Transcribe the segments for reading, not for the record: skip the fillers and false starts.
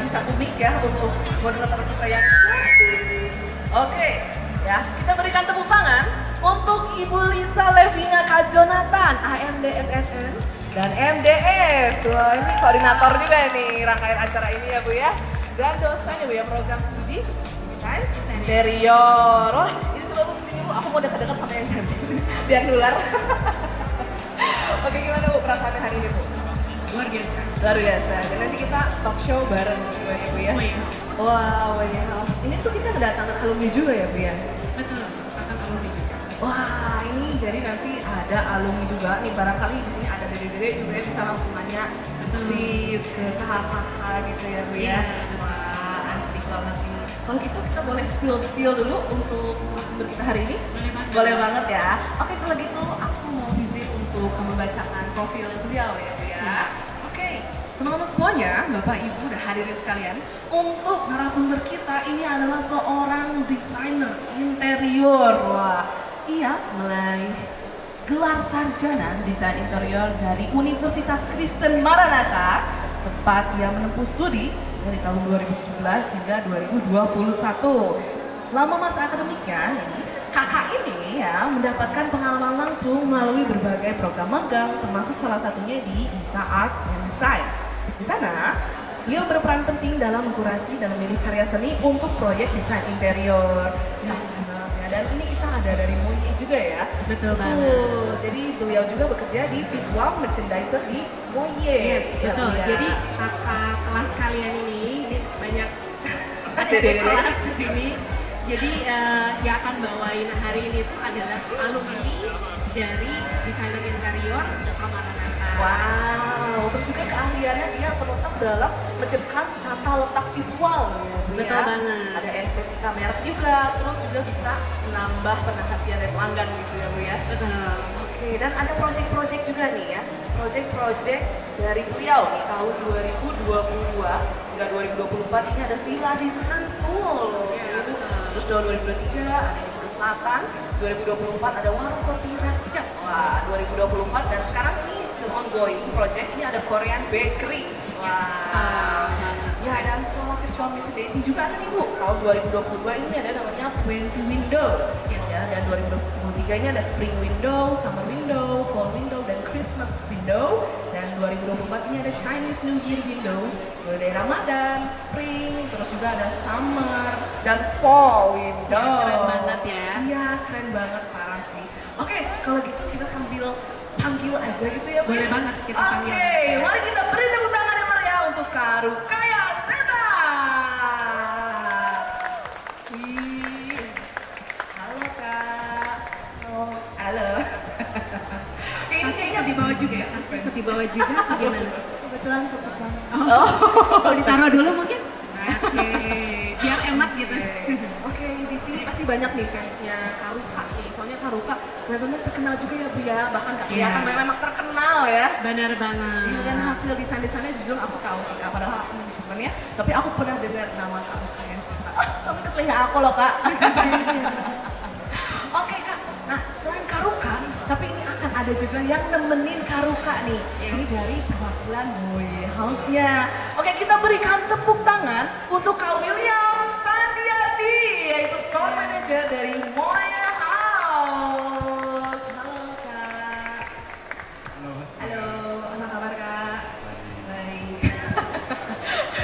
tambahin satu mic ya untuk moderator kita yang cantik. Oke, ya kita berikan tepuk tangan untuk Ibu Lisa Levina Kak Jonathan, AMD SSN dan MDS. Wah, ini koordinator juga nih rangkaian acara ini ya Bu ya. Dan dosen ya Bu ya, program studi desain interior. Wah, ini coba Bu kesini Bu, aku mau dekat-dekat sama yang cantik biar nular. Oke, gimana Bu perasaannya hari ini Bu? Luar biasa. Luar biasa. Dan nanti kita talk show bareng juga ya Bu ya. Oh iya. Wow, ya. Ini tuh kita kedatangan alumni juga ya Bu ya? Betul, akan alumni juga. Wah, ini jadi nanti ada alumni juga nih, barangkali di sini ada dede-dede juga ya, bisa langsung nanya tips ke kakak-kakak gitu ya Bu ya. Wah, asik banget ini. Kalau gitu kita boleh spill dulu untuk narasumber kita hari ini? Boleh banget ya. Oke, kalau gitu aku mau izin untuk membacakan profil beliau ya Bu ya. Oke, teman-teman semuanya, Bapak Ibu dan hadirin sekalian, untuk narasumber kita ini adalah seorang desainer interior. Wah, ia meraih gelar sarjana desain interior dari Universitas Kristen Maranatha, tempat ia menempuh studi dari tahun 2017 hingga 2021. Selama masa akademiknya, kakak ini ya mendapatkan pengalaman langsung melalui berbagai program magang, termasuk salah satunya di ISA Art and Design. Di sana, beliau berperan penting dalam mengkurasi dan memilih karya seni untuk proyek desain interior. Ya, dan ini kita ada dari Moye juga ya. Betul banget. Jadi beliau juga bekerja di visual merchandiser di Moye. Yes, betul. Ya. Jadi kakak kelas kalian ini banyak Dede. kelas di sini. Jadi yang akan bawain hari ini itu adalah alumni dari desainer interior Maranatha. Wow, terus juga keahliannya dia terletak dalam menciptakan tata letak visual ya. Betul banget. Ada estetika merek juga, terus juga bisa menambah perhatian dari pelanggan gitu ya Bu ya. Betul. Oke, dan ada project-project juga nih ya. Project-project dari beliau di tahun 2022 hingga 2024 ini ada villa di Sentul. Ya, betul. Terus tahun 2023 ada di Bogor Selatan, 2024 ada warung kopi rakyat. Wah, 2024 dan sekarang ini still ongoing project ini ada Korean Bakery. Wah. Ya, dan selama virtual merchandising juga ada nih Bu. Tahun 2022 ini ada namanya 20 Window. Ya, dan 2023 ini ada Spring Window, Summer Window, Fall Window, dan Christmas Window. Dan 2024 ini ada Chinese New Year Window, mulai dari Ramadan, Spring, terus juga ada Summer dan Fall Window. Keren banget ya. Iya, keren banget, parah sih. Oke, kalau gitu kita sambil panggil aja gitu ya Bu. Boleh banget kita panggil. Oke, mari kita beri tepuk tangan yang meriah untuk Karukaya Seta. Wih. Halo Kak. Oh, halo. Ini kayaknya Di bawah juga ya? Ikut di bawah juga atau gimana? kebetulan tutup banget. Oh, ditaruh dulu mungkin? Oke, biar enak gitu. Oke, di sini pasti banyak nih fansnya Karuka nih. Soalnya Karuka benar-benar terkenal juga ya Bu ya. Bahkan gak kelihatan memang terkenal ya. Benar banget. Iya, dan hasil desain-desainnya jujur aku tahu sih Kak, padahal aku cuman ya. Tapi aku pernah dengar nama Karuka yang Seta. Tapi ke telinga aku loh Kak. Oke Kak, nah selain Karuka, tapi ini akan ada juga yang nemenin Karuka nih. Ini dari perwakilan Moye House-nya. Oke, kita berikan tepuk tangan untuk Kak William Tandiardi, yaitu Store Manager dari Moye House. Halo Kak. Halo, apa kabar Kak? Baik.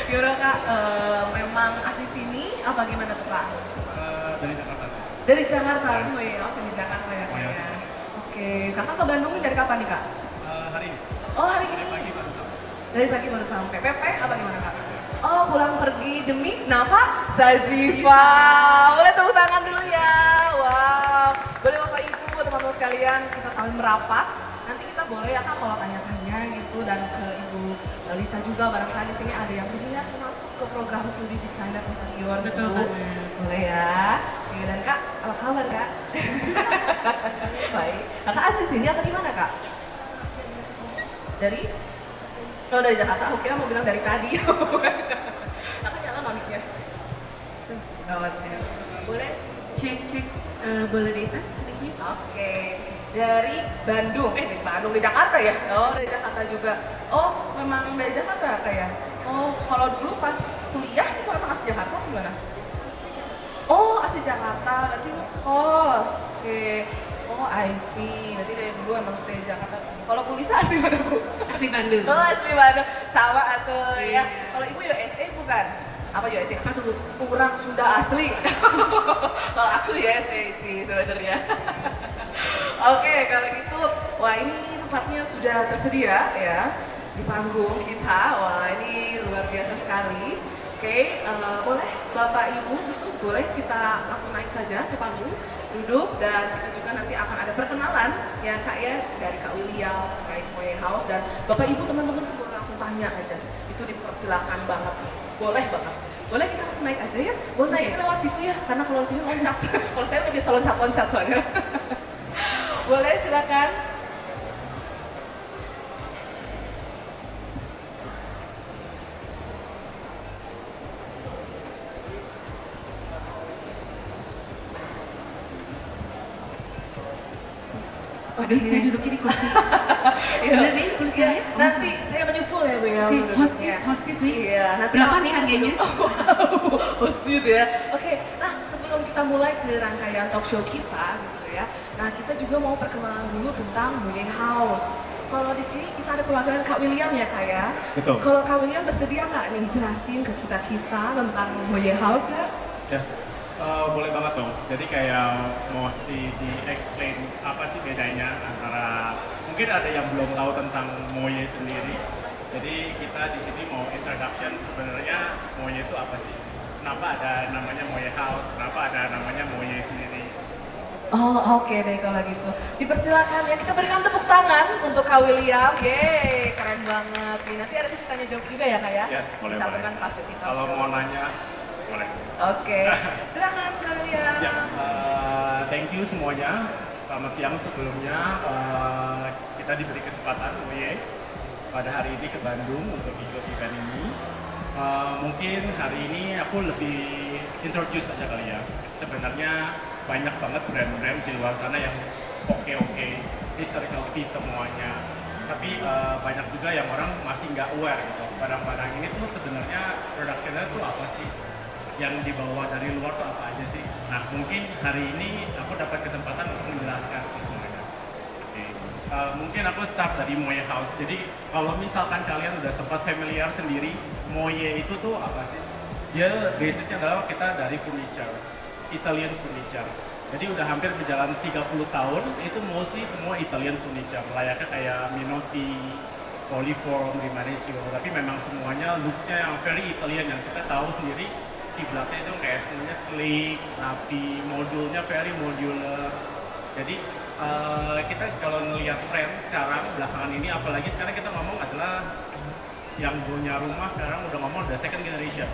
Gimana Kak, memang asli sini apa gimana tuh Kak? Dari Jakarta sih. Dari Jakarta, ini Moye House di Jakarta ya Kak ya? Oke, Kakak ke Bandung dari kapan nih Kak? Hari ini. Oh hari ini? Dari pagi baru sampai. Dari pagi baru sampai. PP apa gimana Kak? Oh pulang pergi demi Nafa Sajiva. Boleh tepuk tangan dulu ya. Wow. Boleh Bapak Ibu, teman-teman sekalian, kita sambil merapat. Nanti kita boleh ya Kak kalau tanya-tanya gitu, dan ke Ibu Lisa juga barangkali di sini ada yang berminat masuk ke program studi desainer interior. Betul Bu. banget. Boleh ya. Oke, dan Kak, apa kabar Kak? Baik. Kakak asli sini atau di mana Kak? Dari? Oh dari Jakarta, aku kira mau bilang dari tadi. Kakak nyala mamiknya. Gawat ya. Boleh? Cek, boleh di atas mic-nya? Oke. Dari Bandung, dari Bandung, dari Jakarta ya? Oh dari Jakarta juga. Oh memang dari Jakarta Kak ya? Oh, kalau dulu pas kuliah itu emang asli Jakarta atau gimana? Oh, asli Jakarta, berarti kos. Oke. Oh, I see. Berarti dari dulu emang stay di Jakarta. Kalau Bu Lisa asli mana, Bu? Asli Bandung. Oh, asli Bandung. Sama atau Iya. ya. Kalau Ibu USA bukan? Apa USA? Apa tuh? Kurang Sunda asli. Kalau aku USA sih sebenarnya. Oke, kalau gitu, wah ini tempatnya sudah tersedia ya di panggung kita. Wah ini luar biasa sekali. Oke, boleh Bapak Ibu itu boleh kita langsung naik saja ke panggung, duduk dan kita juga nanti akan ada perkenalan ya Kak ya dari Kak William, terkait Moye House dan Bapak Ibu teman-teman tuh boleh langsung tanya aja. Itu dipersilakan banget, boleh banget. Boleh kita langsung naik aja ya? Boleh naiknya lewat situ ya, karena kalau sini loncat. Kalau saya udah bisa loncat-loncat soalnya. Boleh silakan. Waduh, saya duduknya di kursi. Iya. Bener nih kursinya? Iya, nanti saya menyusul ya Bu ya. Oke, hot duduknya. seat, hot seat nih. Iya, nanti Berapa aku nih harganya? Hot seat ya. Oke, nah sebelum kita mulai ke rangkaian talk show kita gitu ya. Nah, kita juga mau perkenalan dulu tentang Moye House. Kalau di sini kita ada perwakilan Kak William ya Kak ya. Betul. Kalau Kak William bersedia nggak nih jelasin ke kita tentang Moye House Kak? Yes. Boleh banget dong. Jadi kayak mesti di-explain apa sih bedanya antara mungkin ada yang belum tahu tentang Moye sendiri. Jadi kita di sini mau introduction sebenarnya Moye itu apa sih? Kenapa ada namanya Moye House? Kenapa ada namanya Moye sendiri? Oh oke deh kalau gitu. Dipersilakan ya kita berikan tepuk tangan untuk Kak William. Yeay keren banget. Nih, nanti ada sesi tanya jawab juga ya Kak ya? Yes, boleh. Disatukan pas sesi talk Kalau show. mau nanya, boleh. Oke, silakan Kak William. Ya, thank you semuanya. Selamat siang sebelumnya. Kita diberi kesempatan Moye pada hari ini ke Bandung untuk ikut event ini. Mungkin hari ini aku lebih introduce aja kali ya. Sebenarnya banyak banget brand-brand di luar sana yang oke, historical piece semuanya. Tapi banyak juga yang orang masih nggak aware gitu. Barang-barang ini tuh sebenarnya production-nya tuh apa sih? Yang dibawa dari luar tuh apa aja sih? Nah mungkin hari ini aku dapat kesempatan untuk menjelaskan sih semuanya. Oke. Mungkin aku start dari Moye House. Jadi kalau misalkan kalian udah sempat familiar sendiri, Moye itu tuh apa sih? Dia basisnya adalah kita dari furniture, Italian furniture. Jadi udah hampir berjalan 30 tahun, itu mostly semua Italian furniture. Layaknya kayak Minotti, Poliform, Rimanesio. Tapi memang semuanya looknya yang very Italian yang kita tahu sendiri. Kiblatnya itu kayak semuanya sleek, rapi, modulnya very modular. Jadi kita kalau ngelihat tren sekarang belakangan ini, apalagi sekarang kita ngomong adalah yang punya rumah sekarang udah ngomong udah second generation.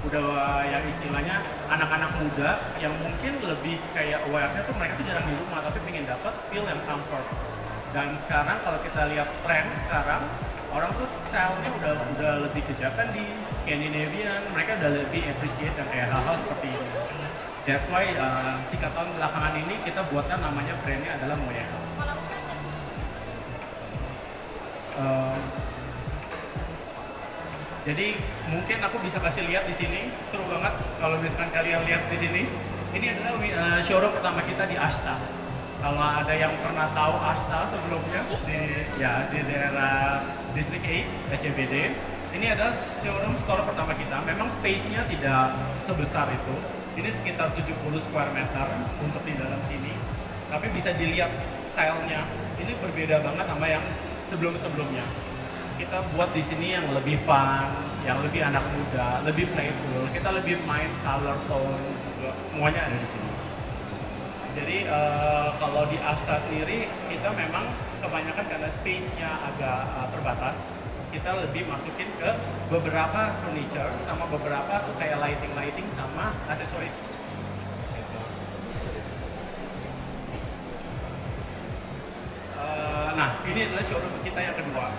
Udah yang istilahnya anak-anak muda yang mungkin lebih kayak aware-nya tuh mereka tuh jarang di rumah tapi pengen dapat feel and comfort. Dan sekarang kalau kita lihat tren sekarang orang tuh style-nya udah lebih kejakan di Scandinavian, mereka udah lebih appreciate dan kayak hal-hal seperti ini. That's why 3 tahun belakangan ini kita buatkan namanya brandnya adalah Moye House. Jadi mungkin aku bisa kasih lihat di sini, seru banget kalau misalkan kalian lihat di sini. Ini adalah showroom pertama kita di Ashta. Kalau ada yang pernah tahu Ashta sebelumnya di daerah Distrik 8 SCBD, ini adalah showroom store pertama kita. Memang space-nya tidak sebesar itu. Ini sekitar 70 square meter untuk di dalam sini. Tapi bisa dilihat style-nya. Ini berbeda banget sama yang sebelum-sebelumnya. Kita buat di sini yang lebih fun, yang lebih anak muda, lebih playful. Kita lebih main color tone, semuanya ada di sini. Jadi kalau di Asta sendiri kita memang kebanyakan karena space-nya agak terbatas, kita lebih masukin ke beberapa furniture sama beberapa tuh kayak lighting sama aksesoris. Gitu. Nah ini adalah showroom kita yang kedua.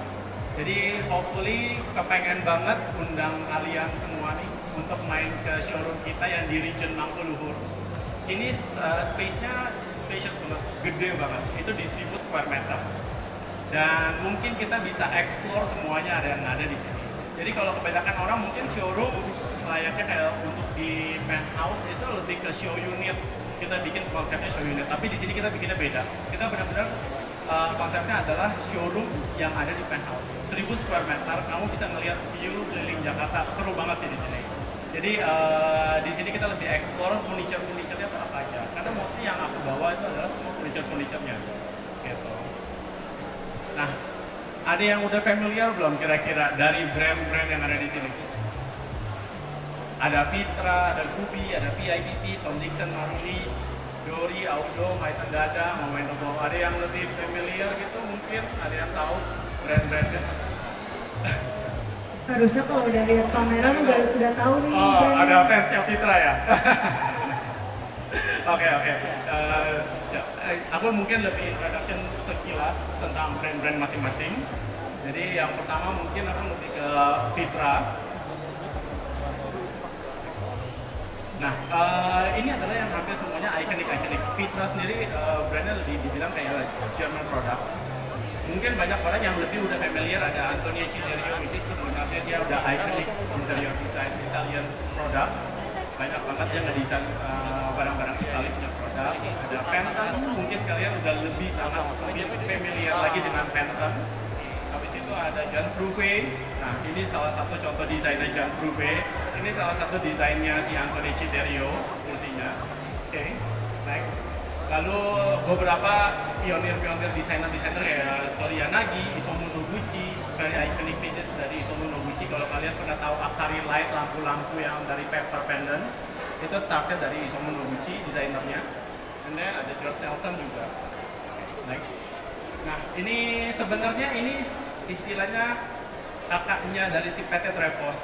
Jadi hopefully kepengen banget undang kalian semua nih untuk main ke showroom kita yang di region Mangkuluhur. Ini space-nya spacious banget, gede banget. Itu di 1000 square meter. Dan mungkin kita bisa explore semuanya ada yang ada di sini. Jadi kalau kebanyakan orang mungkin showroom layaknya kayak untuk di penthouse itu lebih ke show unit. Kita bikin konsepnya show unit, tapi di sini kita bikinnya beda. Kita benar-benar konsepnya adalah showroom yang ada di penthouse. 1000 square meter, kamu bisa ngelihat view keliling Jakarta. Seru banget sih di sini. Jadi di sini kita lebih explore furniture-nya apa aja. Karena mostly yang aku bawa itu adalah semua furniture-nya. Gitu. Nah, ada yang udah familiar belum kira-kira dari brand-brand yang ada di sini? Ada Vitra, ada Kubi, ada VIPP, Tom Dixon, Maruni, Dori, Audo, Maison Dada, Momentobo. Ada yang lebih familiar gitu mungkin? Ada yang tahu brand-brandnya? Harusnya kalau dari pameran udah tahu nih. Oh, brand. ada fansnya Vitra ya? Oke. Aku mungkin lebih introduction sekilas tentang brand-brand masing-masing. Jadi yang pertama mungkin aku lebih ke Vitra. Nah, ini adalah yang hampir semuanya ikonik. Vitra sendiri brandnya lebih dibilang kayak German product. Mungkin banyak orang yang lebih udah familiar, ada Antonio Ciderio, itu sebenarnya dia udah iconic interior design Italian product. Banyak banget yang ngedesain barang-barang Italia punya produk. Ada Pantone, mungkin kalian udah lebih sangat familiar lagi dengan Pantone. Habis itu ada John Prouvé. Nah, ini salah satu contoh desainnya John Prouvé. Ini salah satu desainnya si Antonio Ciderio, kursinya. Oke, next. Lalu beberapa pionir-pionir desainer kayak Soria Nagi, Isamu Noguchi, very iconic pieces dari Isamu Noguchi. Kalau kalian pernah tahu Akari Light, lampu-lampu yang dari paper pendant, itu startnya dari Isamu Noguchi, desainernya. And then ada George Nelson juga. Next. Nah, ini sebenarnya ini istilahnya kakaknya dari si PT Trepos.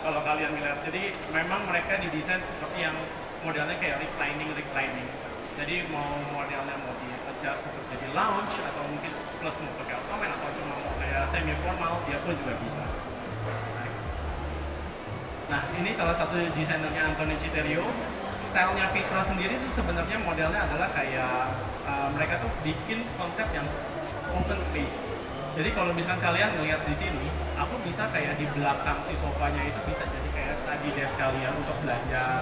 Kalau kalian lihat, jadi memang mereka didesain seperti yang modelnya kayak reclining. Jadi mau modelnya mau di adjust untuk jadi lounge atau mungkin plus mau pakai ottoman atau cuma mau kayak semi formal, dia pun juga bisa. Nah, ini salah satu desainernya Antonio Ciderio. Stylenya Vitra sendiri itu sebenarnya modelnya adalah kayak mereka tuh bikin konsep yang open space. Jadi kalau misalkan kalian ngelihat di sini, aku bisa kayak di belakang si sofanya itu bisa jadi kayak study desk kalian untuk belajar,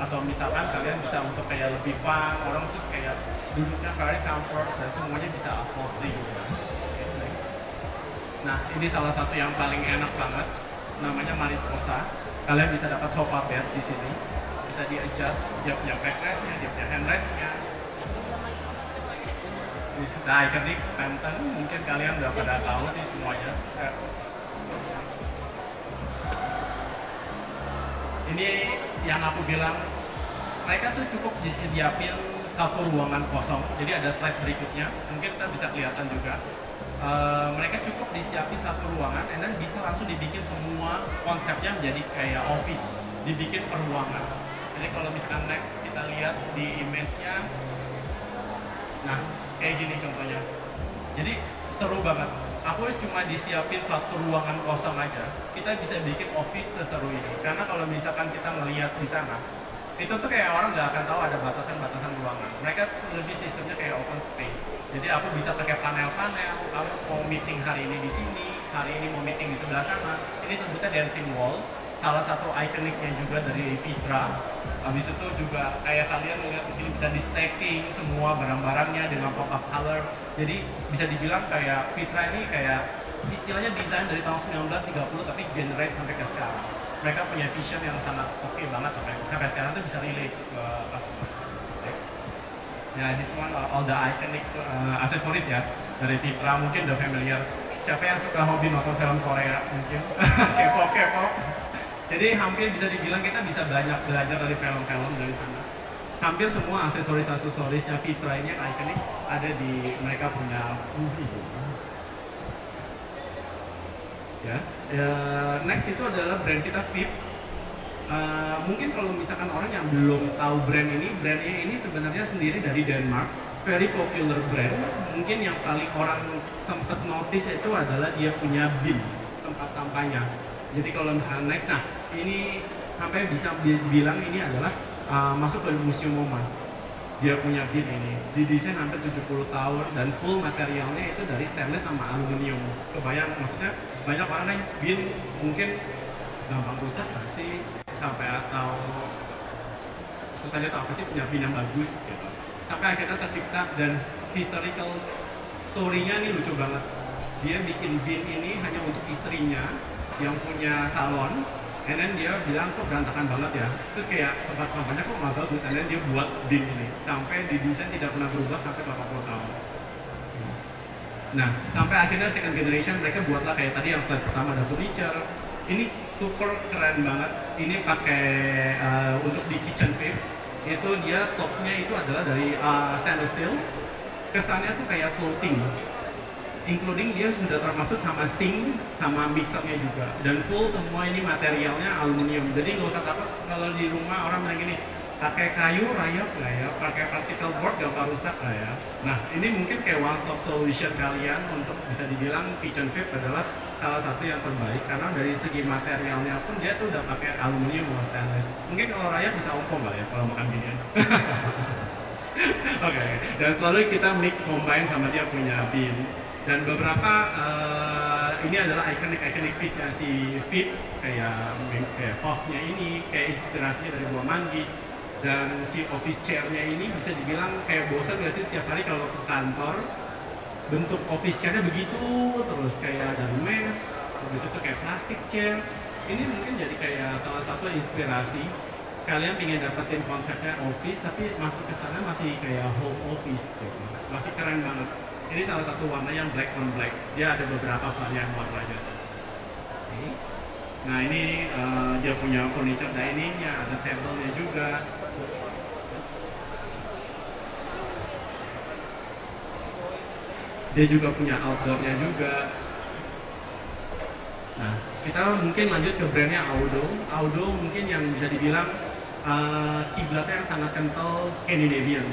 atau misalkan kalian bisa untuk kayak lebih fun, orang tuh kayak duduknya very comfort dan semuanya bisa upholstery gitu. Nah, ini salah satu yang paling enak banget, namanya Mariposa. Kalian bisa dapat sofa bed di sini, bisa di adjust, dia punya backrestnya, dia punya handrestnya. Ini sudah ikonik Pantone, mungkin kalian udah pada tahu sih semuanya. Ini yang aku bilang, mereka tuh cukup disediain satu ruangan kosong. Jadi ada slide berikutnya, mungkin kita bisa kelihatan juga. Mereka cukup disiapin satu ruangan, dan bisa langsung dibikin semua konsepnya menjadi kayak office, dibikin per ruangan. Jadi kalau misalkan next kita lihat di image-nya, nah kayak gini contohnya. Jadi seru banget. Aku cuma disiapin satu ruangan kosong aja, kita bisa bikin office seseru ini. Karena kalau misalkan kita melihat di sana, itu tuh kayak orang nggak akan tahu ada batasan-batasan ruangan. Mereka lebih sistemnya kayak open space. Jadi aku bisa pakai panel-panel. Kamu mau meeting hari ini di sini, hari ini mau meeting di sebelah sana. Ini sebutnya dancing wall. Salah satu ikoniknya juga dari Vitra. Habis itu juga kayak kalian melihat di sini bisa di stacking semua barang-barangnya dengan pop-up color. Jadi bisa dibilang kayak Vitra ini kayak istilahnya desain dari tahun 1930 tapi generate sampai ke sekarang. Mereka punya vision yang sangat oke banget sampai sekarang tuh bisa relate ke customer. Ya, this one all the iconic aksesoris ya dari Vitra, mungkin udah familiar. Siapa yang suka hobi nonton film Korea mungkin? K-pop. Jadi hampir bisa dibilang kita bisa banyak belajar dari film-film dari sana. Hampir semua aksesoris-aksesorisnya Vitra ini yang ikonik ada di mereka punya movie. Yes. Next itu adalah brand kita VIP. Mungkin kalau misalkan orang yang belum tahu brand ini sebenarnya sendiri dari Denmark. Very popular brand. Mungkin yang paling orang sempat notice itu adalah dia punya bin, tempat sampahnya. Jadi kalau misalnya next, nah ini sampai bisa bilang ini adalah masuk ke museum MoMA. dia punya bin ini didesain hampir 70 tahun dan full materialnya itu dari stainless sama aluminium. Kebayang, maksudnya banyak orang yang bin mungkin gampang rusak nggak sih, sampai atau susahnya tahu apa sih punya bin yang bagus gitu. Sampai akhirnya tercipta, dan historical story-nya ini lucu banget. Dia bikin bin ini hanya untuk istrinya yang punya salon, and then dia bilang kok berantakan banget ya, terus kayak tempat sampahnya kok nggak bagus, and then dia buat bin ini sampai didesain tidak pernah berubah sampai 80 tahun. Nah, sampai akhirnya second generation mereka buatlah kayak tadi yang slide pertama ada furniture. Ini super keren banget. Ini pakai untuk di kitchen fit itu dia topnya itu adalah dari stainless steel. Kesannya tuh kayak floating, including dia sudah termasuk sama sink sama mixernya juga, dan full semua ini materialnya aluminium. Jadi nggak usah takut kalau di rumah orang bilang gini, pakai kayu rayap nggak ya, pakai particle board gampang rusak nggak ya. Nah, ini mungkin kayak one stop solution kalian untuk bisa dibilang kitchen fit adalah salah satu yang terbaik, karena dari segi materialnya pun dia tuh udah pakai aluminium sama stainless. Mungkin kalau rayap bisa ompong nggak ya kalau makan ginian. Oke, dan selalu kita mix combine sama dia punya bin. Dan beberapa ini adalah ikonik piece-nya si Fit, kayak puff-nya ini kayak inspirasinya dari buah manggis, dan si office chair-nya ini bisa dibilang kayak bosan nggak sih setiap hari kalau ke kantor bentuk office chair-nya begitu terus, kayak dari mesh, habis itu kayak plastic chair. Ini mungkin jadi kayak salah satu inspirasi kalian pengen dapetin konsepnya office tapi masih kesana masih kayak home office gitu. Masih keren banget. Ini salah satu warna yang black on black. Dia ada beberapa varian warnanya sih. Nah, ini dia punya furniture diningnya, ada table-nya juga. Dia juga punya outdoor-nya juga. Nah, kita mungkin lanjut ke brandnya Audo. Audo mungkin yang bisa dibilang kiblatnya yang sangat kental Scandinavian.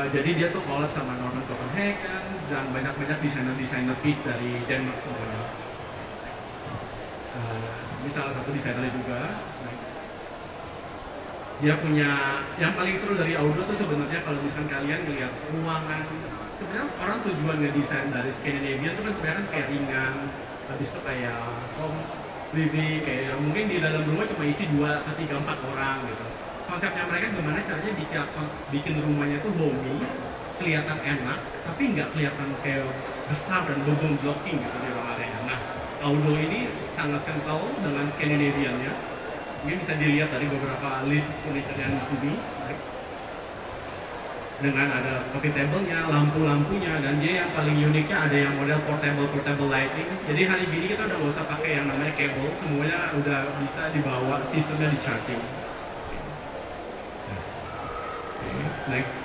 Jadi dia tuh collab sama Norman Copenhagen dan banyak desainer piece dari Denmark semuanya. Ini salah satu desainernya juga. Dia punya yang paling seru dari Audo tuh sebenarnya kalau misalkan kalian melihat ruangan, sebenarnya orang tujuan ngedesain dari Scandinavian itu kan kebanyakan kayak ringan, habis itu kayak home living, kayak mungkin di dalam rumah cuma isi 2 atau 3, 4 orang gitu. Konsepnya mereka gimana caranya bikin rumahnya tuh homey, kelihatan enak, tapi nggak kelihatan kayak besar dan bobong blocking gitu di ruangannya. Nah, Audo ini sangat kental dengan Scandinavian-nya. Ini bisa dilihat dari beberapa list furniture yang di sini. Dengan ada coffee table-nya, lampu-lampunya, dan dia yang paling uniknya ada yang model portable lighting. Jadi hari ini kita udah nggak usah pakai yang namanya cable, semuanya udah bisa dibawa, sistemnya di charging. Next.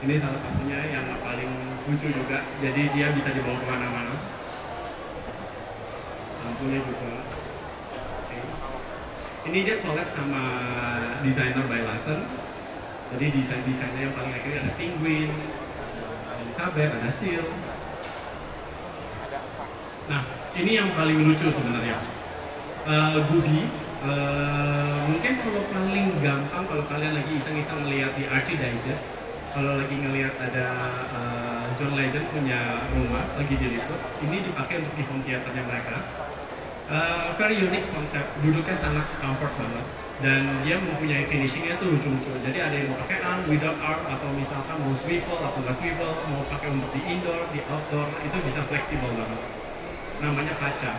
Ini salah satunya yang paling lucu juga, jadi dia bisa dibawa kemana-mana. Lampunya juga. Ini dia collab sama designer by Larsen. Jadi desainnya yang paling akhirnya ada Penguin, ada Elizabeth, ada Seal. Nah, ini yang paling lucu sebenarnya. Goody. Mungkin kalau paling gampang kalau kalian lagi iseng-iseng ngeliat di Archie Digest, kalau lagi ngeliat ada John Legend punya rumah lagi diliput, ini dipakai untuk di home theaternya mereka. Very unique konsep, duduknya sangat comfort banget, dan dia mempunyai finishingnya tuh lucu-lucu. Jadi ada yang mau pakai arm, without arm, atau misalkan mau swivel atau nggak swivel, mau pakai untuk di indoor, di outdoor, itu bisa fleksibel banget. Namanya Pacha.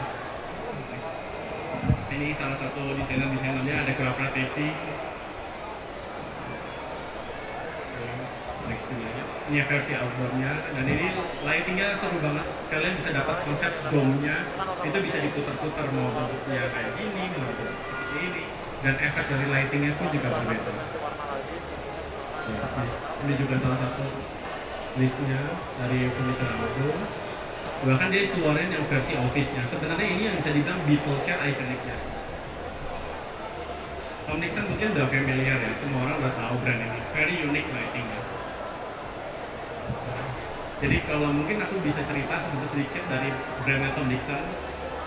Ini salah satu desainernya ada Graf Ratesi. Ini versi outdoornya, dan ini lightingnya seru banget. Kalian bisa dapat konsep dome-nya, itu bisa diputar-putar, mau bentuknya kayak gini, mau bentuk seperti ini, dan efek dari lightingnya pun juga berbeda. Ini juga salah satu listnya dari furniture Audo. Bahkan dia keluarin yang versi office-nya. Sebenarnya ini yang bisa dibilang Beetle chair ikoniknya. Tom Dixon mungkin udah familiar ya, semua orang udah tahu brand ini. Very unique lightingnya. Jadi kalau mungkin aku bisa cerita sedikit dari brandnya Tom Dixon.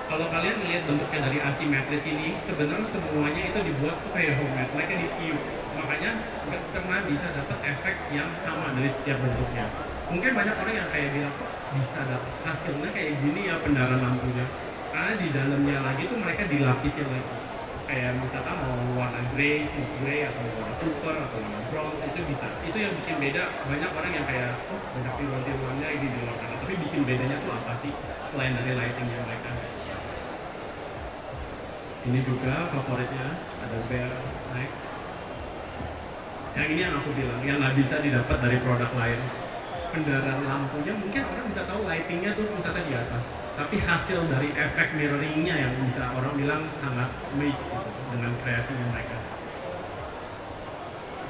Kalau kalian melihat bentuknya dari asimetris ini, sebenarnya semuanya itu dibuat tuh kayak homemade, mereka ditiup. Makanya nggak pernah bisa dapat efek yang sama dari setiap bentuknya. Mungkin banyak orang yang kayak bilang, kok bisa dapat hasilnya kayak gini ya pendaran lampunya. Karena di dalamnya lagi tuh mereka dilapisin lagi. Kayak misalkan mau warna grey, smoke grey, atau warna copper, atau warna bronze, itu bisa. Itu yang bikin beda. Banyak orang yang kayak, oh banyak tiruan-tiruannya ini di luar sana. Tapi bikin bedanya tuh apa sih? Selain dari lightingnya mereka. Ini juga favoritnya, ada Bear Max. Yang ini yang aku bilang, yang nggak bisa didapat dari produk lain. Kendaraan lampunya mungkin orang bisa tahu lightingnya tuh pusatnya di atas. Tapi hasil dari efek mirroringnya yang bisa orang bilang sangat amazed gitu, dengan kreasinya mereka.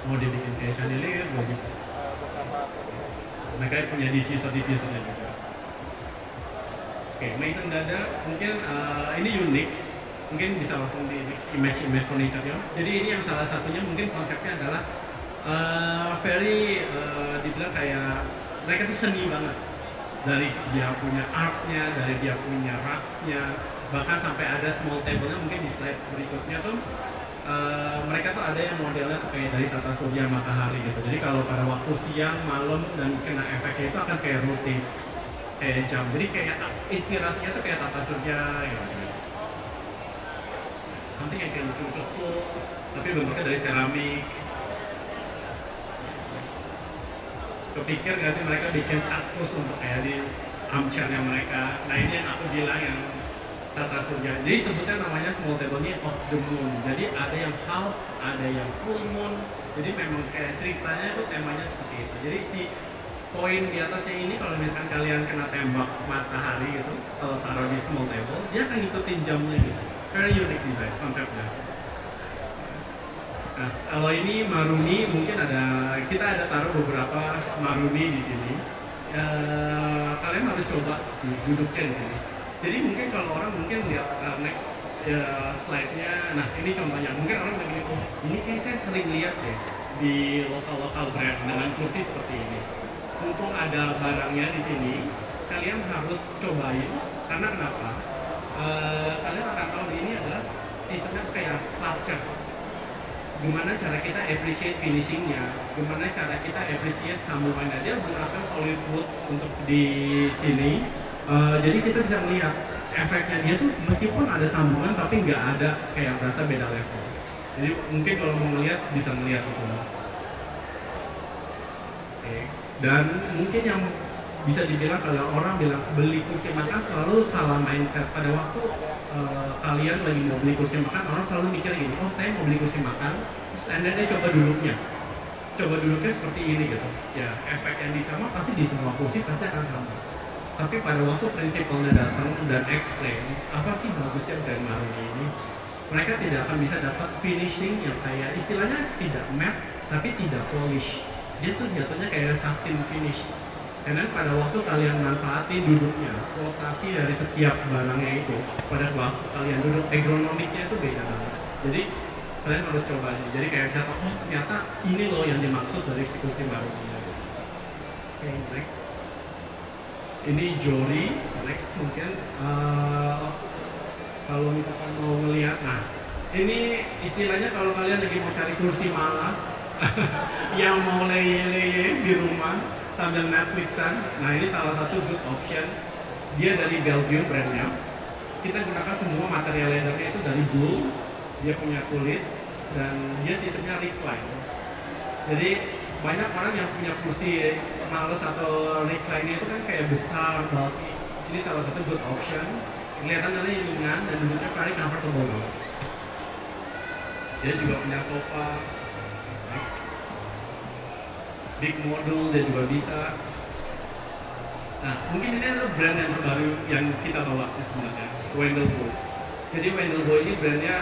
Mau dibikin kayak chandelier, nggak bisa. Mereka punya diffuser-diffusernya juga. Oke, Mason dada mungkin ini unik. Mungkin bisa langsung di image furniture-nya. Jadi ini yang salah satunya mungkin konsepnya adalah very dibilang kayak mereka tuh seni banget. Dari dia punya artnya, dari dia punya racks-nya, bahkan sampai ada small table-nya. Mungkin di slide berikutnya tuh mereka tuh ada yang modelnya tuh kayak dari tata surya matahari gitu. Jadi kalau pada waktu siang, malam, dan kena efeknya itu akan kayak rotate, kayak jam. Jadi kayak inspirasinya tuh kayak tata surya gitu. Something yang kayak lucu tuh, tapi bentuknya dari seramik. Kepikir gak sih mereka bikin kaktus untuk kayak di armchair-nya mereka. Nah ini yang aku bilang yang tata surya. Jadi sebutnya namanya small table-nya of the moon. Jadi ada yang half, ada yang full moon. Jadi memang kayak ceritanya itu temanya seperti itu. Jadi si poin di atasnya ini kalau misalkan kalian kena tembak matahari gitu, kalau taruh di small table, dia akan ngikutin jamnya gitu. Very unique design konsepnya. Nah, kalau ini maruni mungkin kita ada taruh beberapa maruni di sini. Kalian harus coba sih duduknya di sini. Jadi mungkin kalau orang mungkin lihat next slide-nya, nah ini contohnya. Mungkin orang bilang, oh ini kayak saya sering lihat deh di lokal brand dengan kursi seperti ini. Mumpung ada barangnya di sini, kalian harus cobain. Karena kenapa? Kalian akan tahu ini adalah desainnya kayak sculpture. Gimana cara kita appreciate finishingnya, gimana cara kita appreciate sambungannya. Dia menggunakan solid wood untuk di sini. Jadi kita bisa melihat efeknya dia tuh meskipun ada sambungan tapi nggak ada kayak berasa beda level. Jadi mungkin kalau mau melihat bisa melihat di sini. Oke. Dan mungkin yang bisa dibilang kalau orang bilang beli kursi makan selalu salah mindset. Pada waktu kalian lagi mau beli kursi makan, orang selalu mikir gini, oh saya mau beli kursi makan, terus Anda coba duduknya seperti ini gitu. Ya efek yang sama pasti di semua kursi pasti akan sama. Tapi pada waktu prinsipalnya datang dan explain apa sih bagusnya brand Maruni ini, mereka tidak akan bisa dapat finishing yang kayak istilahnya tidak matte tapi tidak polish. Dia tuh jatuhnya kayak satin finish. Karena pada waktu kalian manfaati duduknya, rotasi dari setiap barangnya itu, pada waktu kalian duduk, ergonomiknya itu beda banget. Jadi kalian harus coba sih. Jadi kayak bisa, oh ternyata ini loh yang dimaksud dari kursi baru ini. Oke, next. Ini Jory, next mungkin kalau misalkan mau ngelihat, nah ini istilahnya kalau kalian lagi mau cari kursi malas, yang mau leye-leye di rumah sambil Netflixan, nah ini salah satu good option. Dia dari Belgium brandnya. Kita gunakan semua material leathernya itu dari wool. Dia punya kulit dan dia sistemnya recline. Jadi banyak orang yang punya kursi males atau recline itu kan kayak besar, bulky. Ini salah satu good option. Kelihatan dari ringan dan duduknya very comfortable. Dia juga punya sofa. Big model dia juga bisa. Nah, mungkin ini adalah brand yang terbaru yang kita bawa sih sebenarnya, Wendell Boy. Jadi Wendell Boy ini brandnya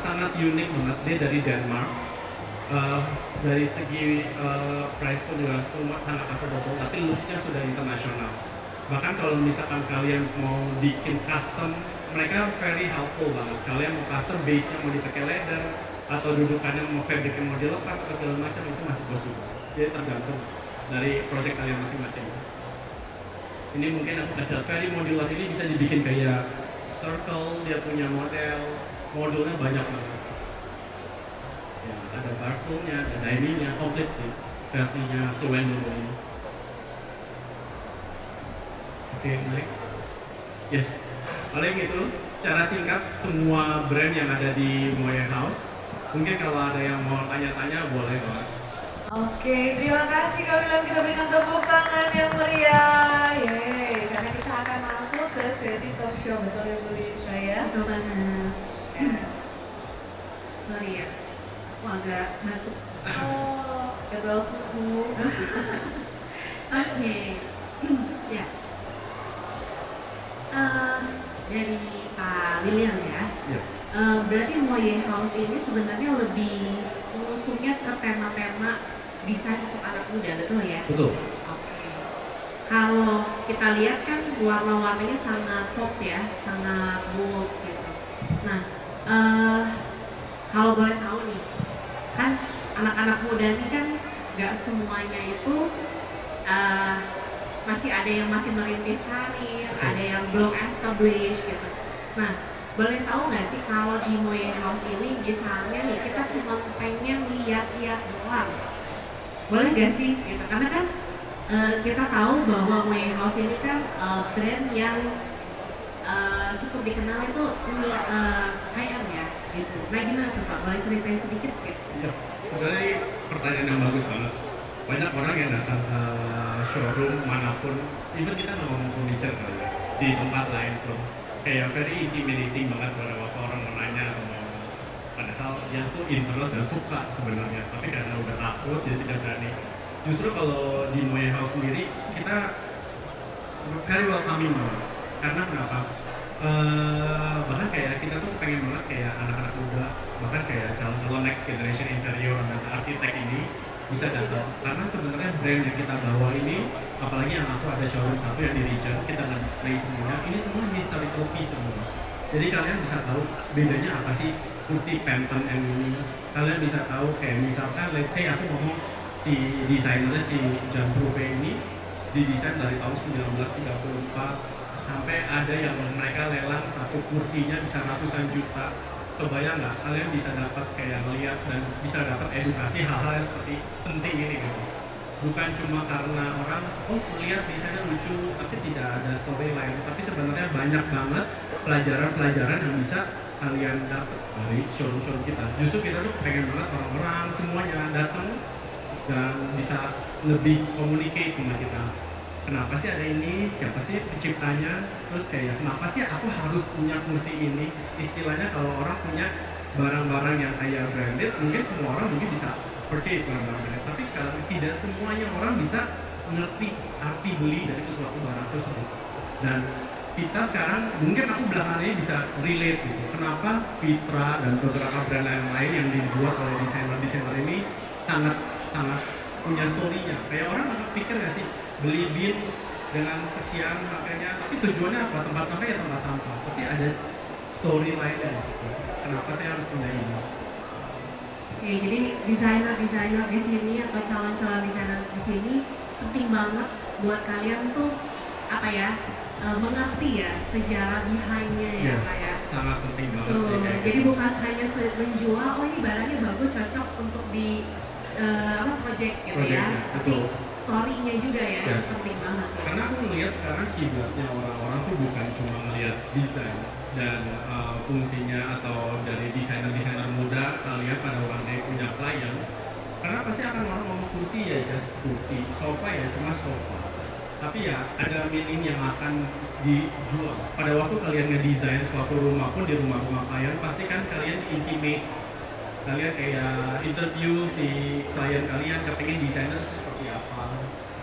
sangat unik banget. Dia dari Denmark. Dari segi price pun juga sangat affordable, tapi looks-nya sudah internasional. Bahkan kalau misalkan kalian mau bikin custom, mereka very helpful banget. Kalian mau custom base-nya mau dipakai leather atau dudukannya mau fabricnya mau dilepas atau segala macam itu masih possible. Jadi tergantung dari project kalian masing-masing. Ini mungkin aku kasih very modular, ini bisa dibikin kayak circle, dia punya modelnya banyak banget. Ya, ada barstoolnya, ada diningnya, komplit sih versinya Suen dulu ini. Oke, baik. Yes, paling itu secara singkat semua brand yang ada di Moye House. Mungkin kalau ada yang mau tanya-tanya boleh banget. Oke, terima kasih Kak William, kita berikan tepuk tangan yang meriah. Yeay, karena kita akan masuk ke sesi talk show, betul ya Bu saya? Betul banget. Yes. Sorry ya, aku agak batuk. Oh, ketua suku. Oke, ya. Dari Pak William ya. Ya. Berarti Moye House ini sebenarnya lebih mengusungnya ke tema-tema desain untuk anak muda, betul ya? Betul. Oke. Kalau kita lihat kan warna-warnanya sangat pop ya, sangat bold gitu. Nah, kalau boleh tahu nih, kan anak-anak muda ini kan nggak semuanya itu masih ada yang masih merintis karir, ada yang belum established gitu. Nah, boleh tahu nggak sih kalau di Moye House ini misalnya nih kita cuma pengen lihat-lihat doang, boleh nggak sih? Gitu. Karena kan kita tahu bahwa Moye House ini kan brand yang cukup dikenal itu high-end ya, gitu. Nah gimana tuh Pak? Boleh ceritain sedikit gitu? Ya, sebenarnya pertanyaan yang bagus banget. Banyak orang yang datang ke showroom manapun, even kita ngomong furniture kali ya, di tempat lain pun kayak very intimidating banget pada waktu orang menanya atau ngomong. Padahal dia tuh interest dan suka sebenarnya, tapi karena udah takut jadi tidak berani. Justru kalau di Moye House sendiri kita very welcoming banget. Karena kenapa? Bahkan kayak kita tuh pengen banget kayak anak-anak muda, bahkan kayak calon-calon next generation interior dan arsitek ini bisa datang. Karena sebenarnya brand yang kita bawa ini, apalagi yang aku ada showroom satu yang di Regent, kita nggak display semuanya, ini semua historical piece semua. Jadi kalian bisa tahu bedanya apa sih kursi Pantone yang ini. Kalian bisa tahu kayak misalkan let's say aku ngomong si desainernya si Jean Prouvé ini didesain dari tahun 1934 sampai ada yang mereka lelang satu kursinya bisa ratusan juta. Kebayang nggak? Kalian bisa dapat kayak melihat dan bisa dapat edukasi hal-hal yang seperti penting ini gitu. Bukan cuma karena orang melihat desainnya lucu tapi tidak ada storyline, tapi sebenarnya banyak banget pelajaran-pelajaran yang bisa kalian dapat dari showroom kita. Justru kita tuh pengen banget orang-orang semuanya datang dan bisa lebih communicate sama kita. Kenapa sih ada ini? Siapa sih penciptanya? Terus kayak kenapa sih aku harus punya kursi ini? Istilahnya kalau orang punya barang-barang yang kayak branded, mungkin semua orang mungkin bisa purchase barang-barang branded. Tapi kalau tidak semuanya orang bisa mengerti arti beli dari sesuatu barang tersebut. Dan kita sekarang, mungkin aku belakangan ini bisa relate gitu. Kenapa Fitra dan beberapa brand lain yang dibuat oleh desainer-desainer ini sangat punya story-nya. Kayak orang pikir nggak sih? Beli bin dengan sekian harganya, tapi tujuannya apa? Tempat sampah ya tempat sampah, tapi ada story lainnya di situ. Kenapa saya harus punya ini? Oke, jadi desainer-desainer di sini atau calon-calon desainer di sini penting banget buat kalian tuh apa ya, mengerti ya sejarah behind-nya ya, Yes, kayak. sangat penting banget sih. Kayak Jadi gitu. bukan hanya menjual, oh ini barangnya bagus cocok untuk di project gitu ya. Project-nya, betul. Story-nya juga ya, Yes. penting banget ya. Karena aku melihat sekarang kiblatnya orang-orang tuh bukan cuma melihat desain dan fungsinya atau dari desainer-desainer muda kalian pada waktu punya klien. Karena pasti akan orang ngomong kursi ya just kursi, sofa ya cuma sofa. Tapi ya ada meaning yang akan dijual. Pada waktu kalian ngedesain suatu rumah pun di rumah-rumah kalian, pasti kan kalian intimate. Kalian kayak interview si klien kalian, kepengen desainer seperti apa,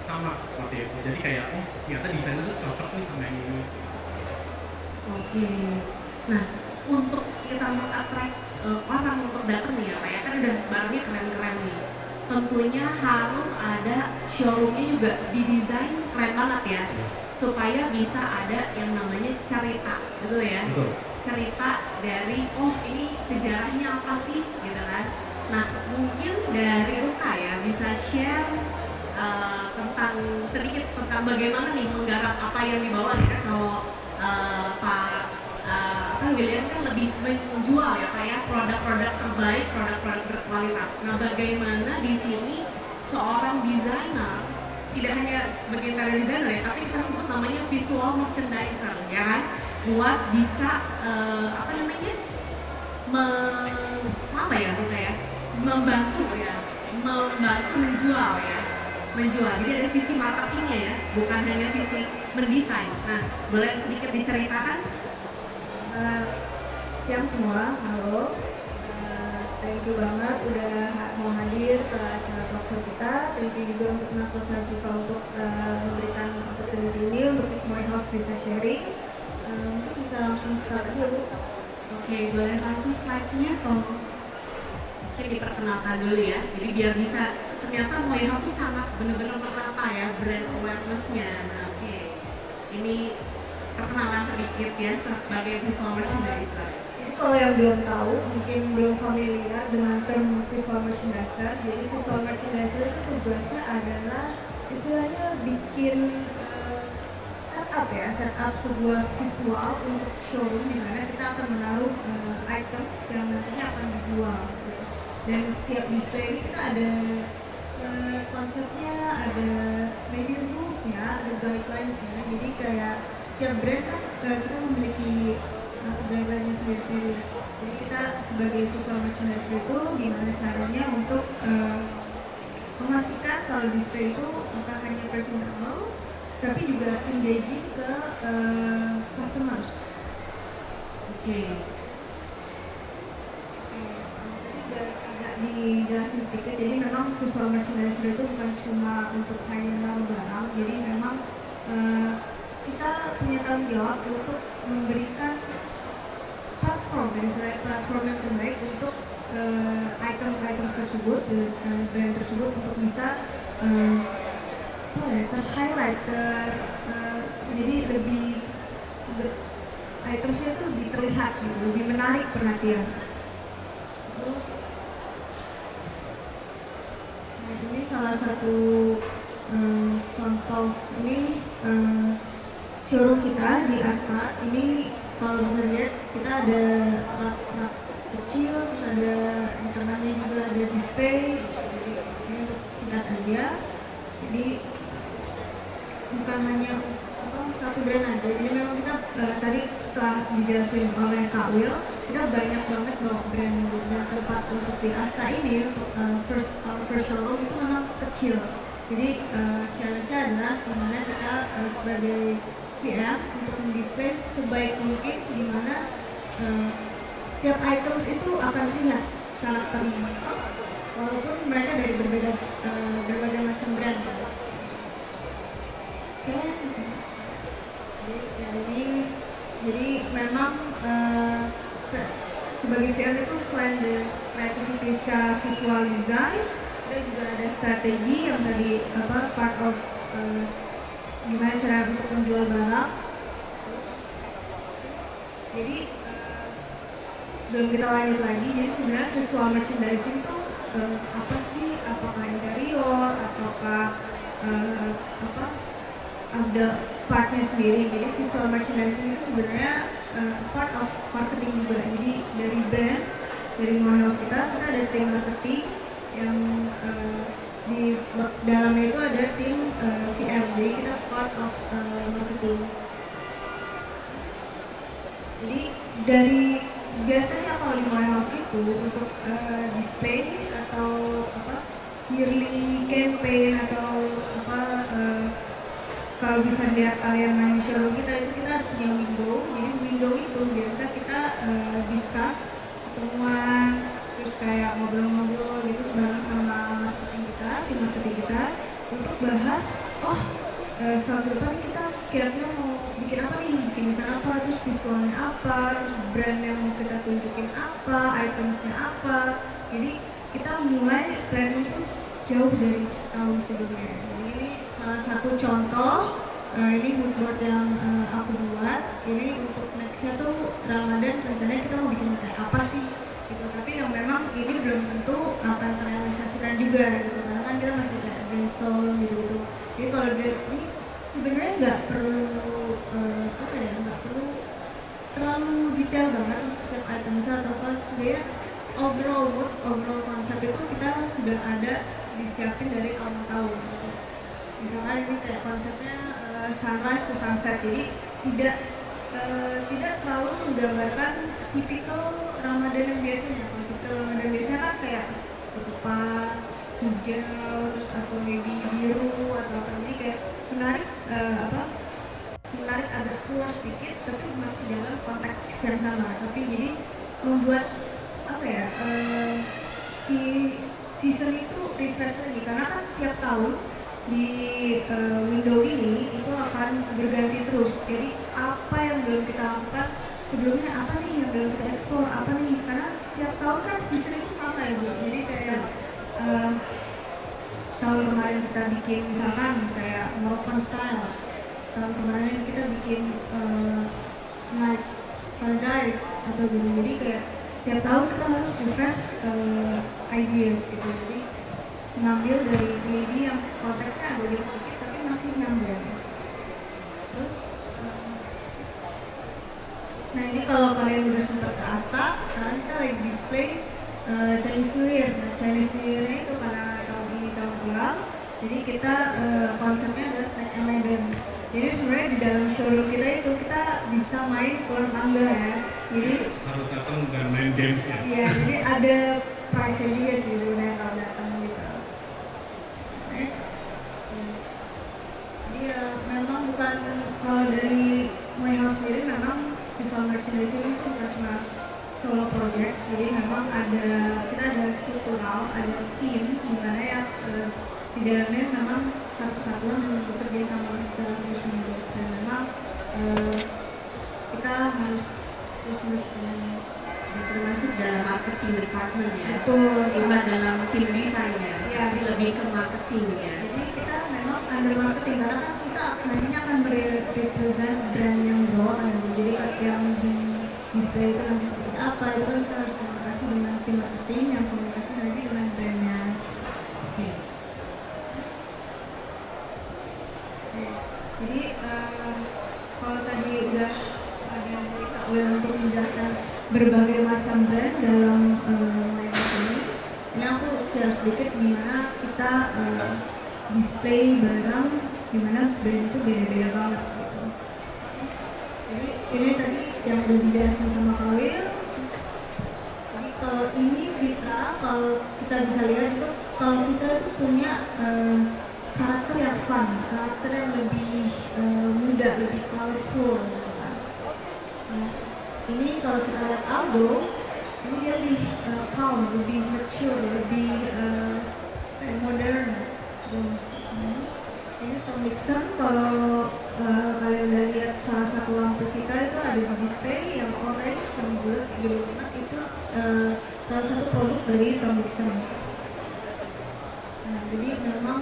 sama seperti itu. Jadi kayak oh ternyata desainer tuh cocok nih sama yang ini. Oke. Nah, untuk kita meng-attract orang untuk datang nih ya Pak ya, kan udah barangnya keren-keren nih. Tentunya harus ada showroomnya juga didesain keren banget ya, supaya bisa ada yang namanya cerita, betul ya? Betul. Cerita dari oh ini sejarahnya apa sih gitu kan. Nah mungkin dari Ruka ya bisa share tentang sedikit tentang bagaimana nih menggarap apa yang dibawa nih kan kalau Pak William kan lebih menjual ya kayak produk-produk terbaik, produk-produk berkualitas. Nah, bagaimana di sini seorang desainer tidak hanya sebagai interior designer ya, tapi kita sebut namanya visual merchandiser ya kan, buat bisa apa namanya apa ya kita ya membantu menjual ya, menjual. Jadi ada sisi marketingnya ya, bukan hanya sisi mendesain. Nah, boleh sedikit diceritakan? Yang semua, halo. Thank you banget udah mau hadir ke acara talk show kita. Thank you juga untuk Nakul Sarjika untuk memberikan opportunity ini untuk My House bisa sharing. Mungkin bisa langsung start aja, Bu. Oke, boleh langsung slide-nya tolong. Oke, diperkenalkan dulu ya. Jadi biar bisa, ternyata My House itu sangat benar-benar merata ya brand awareness-nya. Nah, oke. Ini perkenalan sedikit ya sebagai visual merchandiser. Jadi kalau yang belum tahu, mungkin belum familiar dengan term visual merchandiser. Jadi visual merchandiser itu tugasnya adalah istilahnya bikin setup sebuah visual untuk showroom di mana kita akan menaruh items yang nantinya akan dijual. Dan setiap display ini kita ada konsepnya, ada maybe rules-nya, ada guidelines-nya. Jadi kayak setiap brand kan kita memiliki guideline-nya sendiri-sendiri. Jadi kita sebagai visual merchandiser itu gimana caranya untuk memastikan kalau display itu bukan hanya presentable, tapi juga engaging ke customers. Oke. Agak dijelasin sedikit. Jadi memang visual merchandiser itu bukan cuma untuk hanya menaruh barang. Jadi memang kita punya tanggung jawab untuk memberikan platform yang terbaik untuk item tersebut dan brand tersebut untuk bisa ter-highlight, jadi lebih itemnya tuh lebih terlihat gitu, lebih menarik perhatian. Terus, nah ini salah satu contoh, ini showroom kita di Asta. Ini kalau bisa lihat kita ada rak kecil, terus ada di tengahnya juga ada display. Jadi ini untuk singkat aja. Jadi bukan hanya satu brand aja. Jadi memang kita tadi setelah dijelasin oleh Kak Will, kita banyak banget loh brand dan tempat untuk di Asta ini untuk first showroom itu memang kecil. Jadi challenge-nya adalah gimana kita sebagai PM untuk mendisplay sebaik mungkin di mana setiap items itu akan terlihat karakternya, walaupun mereka dari berbagai macam brand. Oke, jadi memang sebagai PM itu selain dari kreativitas visual design, dan juga ada strategi yang tadi part of gimana cara untuk menjual barang. Jadi belum kita lanjut lagi. Jadi sebenarnya visual merchandising itu apa sih? Apakah interior? Apakah ada partnya sendiri? Jadi visual merchandising itu sebenarnya part of marketing juga. Jadi dari brand, dari My House kita ada tim marketing yang di dalamnya itu ada tim PM, jadi kita part of marketing. Jadi dari biasanya kalau di My House itu untuk display atau yearly campaign atau kalau bisa lihat yang main showroom kita itu kita punya window. Jadi window itu biasa kita discuss, ketemuan, terus kayak ngobrol-ngobrol gitu bareng sama marketing kita, tim marketing kita untuk bahas selama depan kita kira-kira mau bikin apa nih, bikin apa, terus visualnya apa, terus brand yang mau kita tunjukin apa, itemsnya apa. Jadi kita mulai planning itu jauh dari setahun sebelumnya. Jadi ini salah satu contoh, ini mood board yang aku buat. Ini untuk nextnya tuh Ramadan rencananya kita mau bikin kayak apa sih gitu. Tapi yang memang ini belum tentu akan terrealisasikan juga gitu, karena kan kita masih kayak brainstorm gitu. Jadi kalau dari sini sebenarnya nggak perlu terlalu detail banget untuk setiap item atau pas sebenarnya overall mood, overall konsep itu kita sudah ada disiapin dari awal tahun gitu. Misalkan ini kayak konsepnya sunrise to sunset, jadi tidak terlalu menggambarkan tipikal Ramadan yang biasanya. Kalau tipikal Ramadan biasanya kan kayak ketupat, hijau, terus atau maybe biru atau apa, jadi kayak menarik menarik agak keluar sedikit tapi masih dalam konteks yang sama, tapi jadi membuat apa ya, si season itu refresh lagi karena kan setiap tahun di window ini itu akan berganti terus. Jadi apa yang belum kita lakukan sebelumnya, apa nih yang belum kita eksplor, apa nih, karena setiap tahun kan season itu sama ya Bu. Jadi kayak tahun kemarin kita bikin misalkan kayak Moroccan style, tahun kemarin kita bikin Night Paradise atau gitu. Jadi kayak setiap tahun kita harus refresh ideas gitu. Jadi ngambil dari maybe yang konteksnya agak jauh sedikit tapi masih nyambung. Terus nah ini kalau kalian udah sempat ke Asta, sekarang kita lagi display Chinese New Year. Nah, Chinese New Year itu karena tahun ini tahun ulang, jadi kita konsepnya adalah Snack and Ladder. Jadi sebenarnya di dalam showroom kita itu kita bisa main keluar tangga ya. Jadi harus datang dan main games ya. Iya, jadi ada price juga sih sebenarnya kalau datang gitu. Next. Jadi memang bukan kalau dari My House sendiri memang visual merchandising itu bukan cuma solo project. Jadi memang kita ada struktural, ada tim di mana yang di dalamnya memang satu kesatuan yang bekerja sama secara terus-menerus, dan memang kita harus terus-menerus termasuk dalam marketing department ya. betul Bukan dalam tim desain ya, Iya. tapi lebih ke marketing ya. Jadi kita memang under marketing karena kan kita nantinya akan represent brand yang bawakan. Jadi yang di display itu nanti seperti apa, itu kan kita harus komunikasi dengan tim marketing yang komunikasi nanti dengan brandnya. Oke. Jadi kalau tadi udah ada yang dari Kak Will untuk menjelaskan berbagai macam brand dalam mayoritas ini aku share sedikit gimana kita display barang gimana brand itu beda-beda banget gitu. Jadi ini tadi yang udah dijelasin sama Kak Will. Jadi kalau ini Fitra, kalau kita bisa lihat itu kalau Fitra itu punya karakter yang fun, karakter yang lebih muda, lebih colorful gitu kan. Nah, ini kalau kita lihat Aldo, ini dia lebih calm, lebih mature, lebih modern. Ini Tom Dixon, kalau kalian udah lihat salah satu lampu kita itu ada di display yang orange, yang bulat, gitu kan, itu salah satu produk dari Tom Dixon. Nah, jadi memang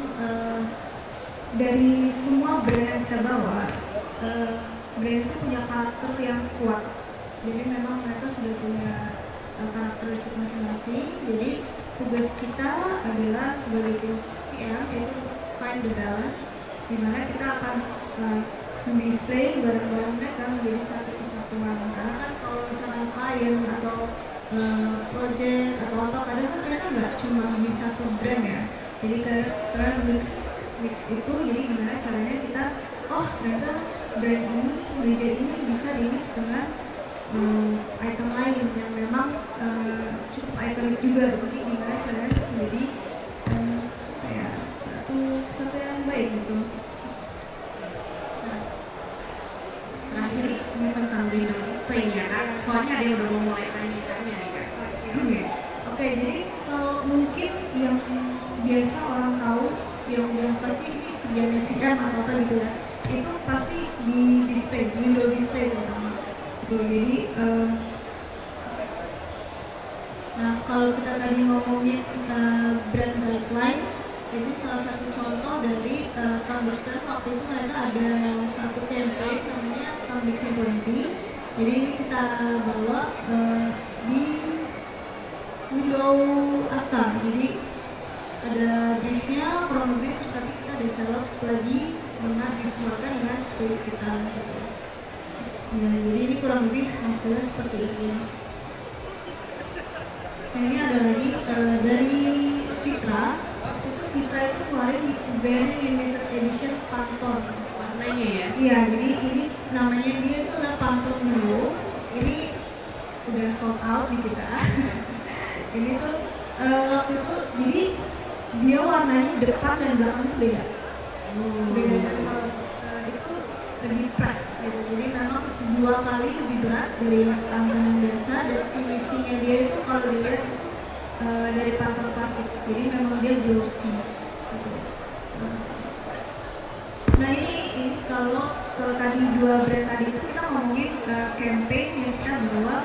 dari semua brand yang kita bawa, brand itu punya karakter yang kuat. Jadi memang mereka sudah punya karakteristik masing-masing. Jadi tugas kita adalah sebagai tim PM yaitu find the balance, di mana kita akan display barang-barang mereka menjadi satu kesatuan. Karena kan kalau misalkan klien atau project atau apa, kadang kan mereka nggak cuma di satu brand ya. Jadi karena mix itu, jadi gimana caranya kita, oh ternyata brand ini, media ini bisa di mix dengan item lain yang memang cukup ikonik juga. Jadi gimana caranya menjadi kayak satu yang baik gitu. Nah, Terakhir ini tentang window display ya Kak. Soalnya ada yang udah mau mulai tanya-tanya nih Kak. Oke, jadi kalau mungkin yang biasa orang tahu, yang pasti ini kerjaan VM atau apa gitu ya, itu pasti di display, window display terutama. Jadi nah kalau kita tadi ngomongin brand guideline, ini salah satu contoh dari Tom Dixon. Waktu itu mereka ada satu template namanya Tom Dixon 20. Jadi ini kita bawa di window Asta. Jadi ada briefnya kurang lebih, terus tapi kita develop lagi dengan disesuaikan dengan space kita gitu. Nah, jadi ini kurang lebih hasilnya seperti ini. Nah, ini ada lagi dari Fitra. Fitra itu kemarin very limited edition Pantone. Warnanya ya? Iya, jadi ini namanya dia itu adalah Pantone Duo. Ini udah sold out di kita. Ini tuh waktu itu jadi dia warnanya depan dan belakang itu beda. Beda itu di press gitu. Jadi memang 2 kali lebih berat dari Pantone yang biasa, dan finishingnya dia itu kalau dilihat dari Pantone klasik. Jadi memang dia glossy gitu. Nah ini kalau tadi 2 brand tadi itu kita ngomongin campaign yang kita bawa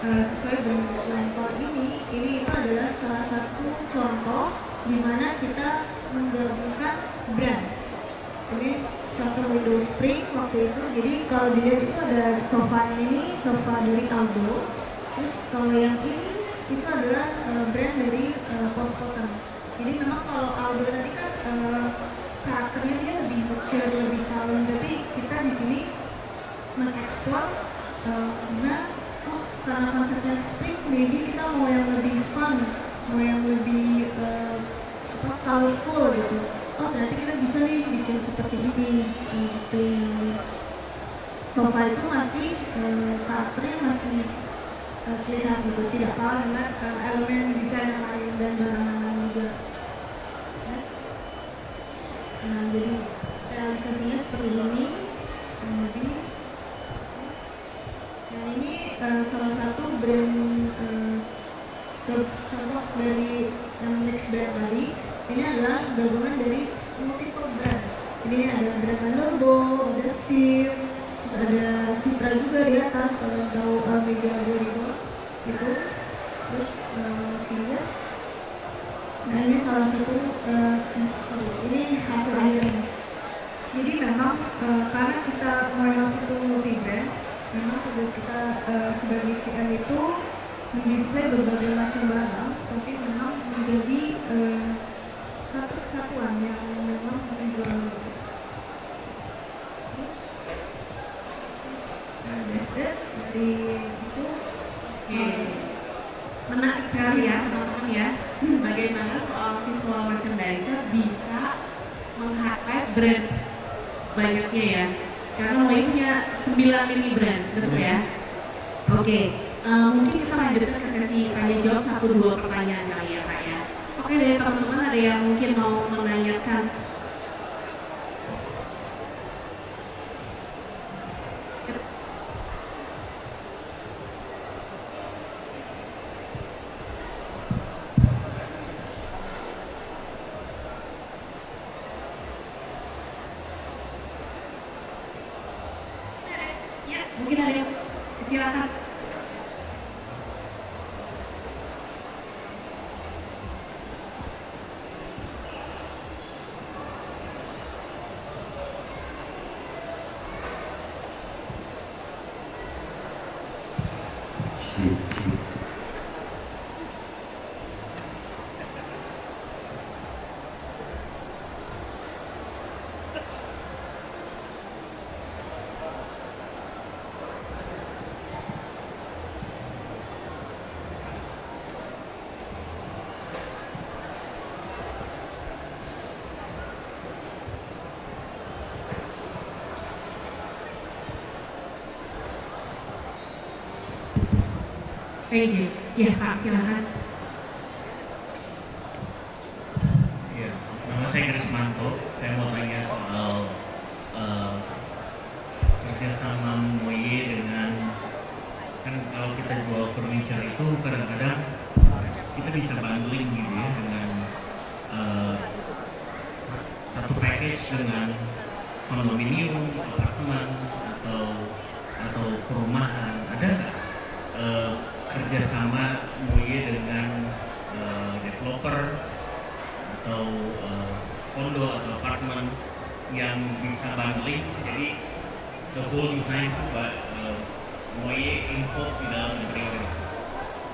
sesuai dengan deadline. Kalau ini itu adalah salah satu contoh di mana kita menggabungkan brand. Ini contoh window spring waktu itu. Jadi kalau dilihat itu ada sofanya, ini sofa dari Aldo. Terus kalau yang ini itu adalah brand dari Postcotton. Jadi memang kalau Aldo tadi kan karakternya dia lebih mature, lebih kalem, tapi kita di sini mengeksplor karena konsepnya spring, maybe kita mau yang lebih fun, mau yang lebih colorful gitu. Oh ternyata kita bisa nih bikin seperti ini displaynya. Sofa itu masih karakternya masih kelihatan gitu, tidak kalah dengan elemen desain yang lain dan barang lain juga. Nah jadi realisasinya seperti ini. Kemudian nah ini salah satu brand contoh dari yang mix brand tadi. Ini adalah gabungan dari multiple brand. Ini ada brand Lenovo, ada Film, terus ada Fitra juga di atas kalau tahu Mega 2000 gitu. Terus sini. Nah ini salah satu ini hasil akhirnya. Jadi memang karena kita mau masuk ke multi brand, memang tugas kita sebagai VM itu mendisplay berbagai macam barang, tapi memang menjadi satu kesatuan yang memang menjual. Nah, that's it dari itu. Menarik sekali ya teman-teman ya, bagaimana soal visual merchandiser bisa meng-highlight brand banyaknya ya, karena lainnya 9 mini brand, betul ya? Oke, mungkin kita lanjutkan ke sesi tanya jawab 1-2 pertanyaan kali ya Kak ya. Oke, dari teman-teman ada yang mungkin mau menanyakan? Ya, mungkin ada yang silakan. Thank you. Ya Pak, silakan. Iya, nama saya Krismanto. Saya mau tanya soal kerjasama Moye dengan, kan kalau kita jual furniture itu kadang-kadang kita bisa bundling gitu ya dengan satu package dengan kondominium, apartemen atau perumahan. Ada nggak kerjasama Moye dengan developer atau kondo atau apartemen yang bisa bundling, jadi the whole design buat Moye involved di dalam interior?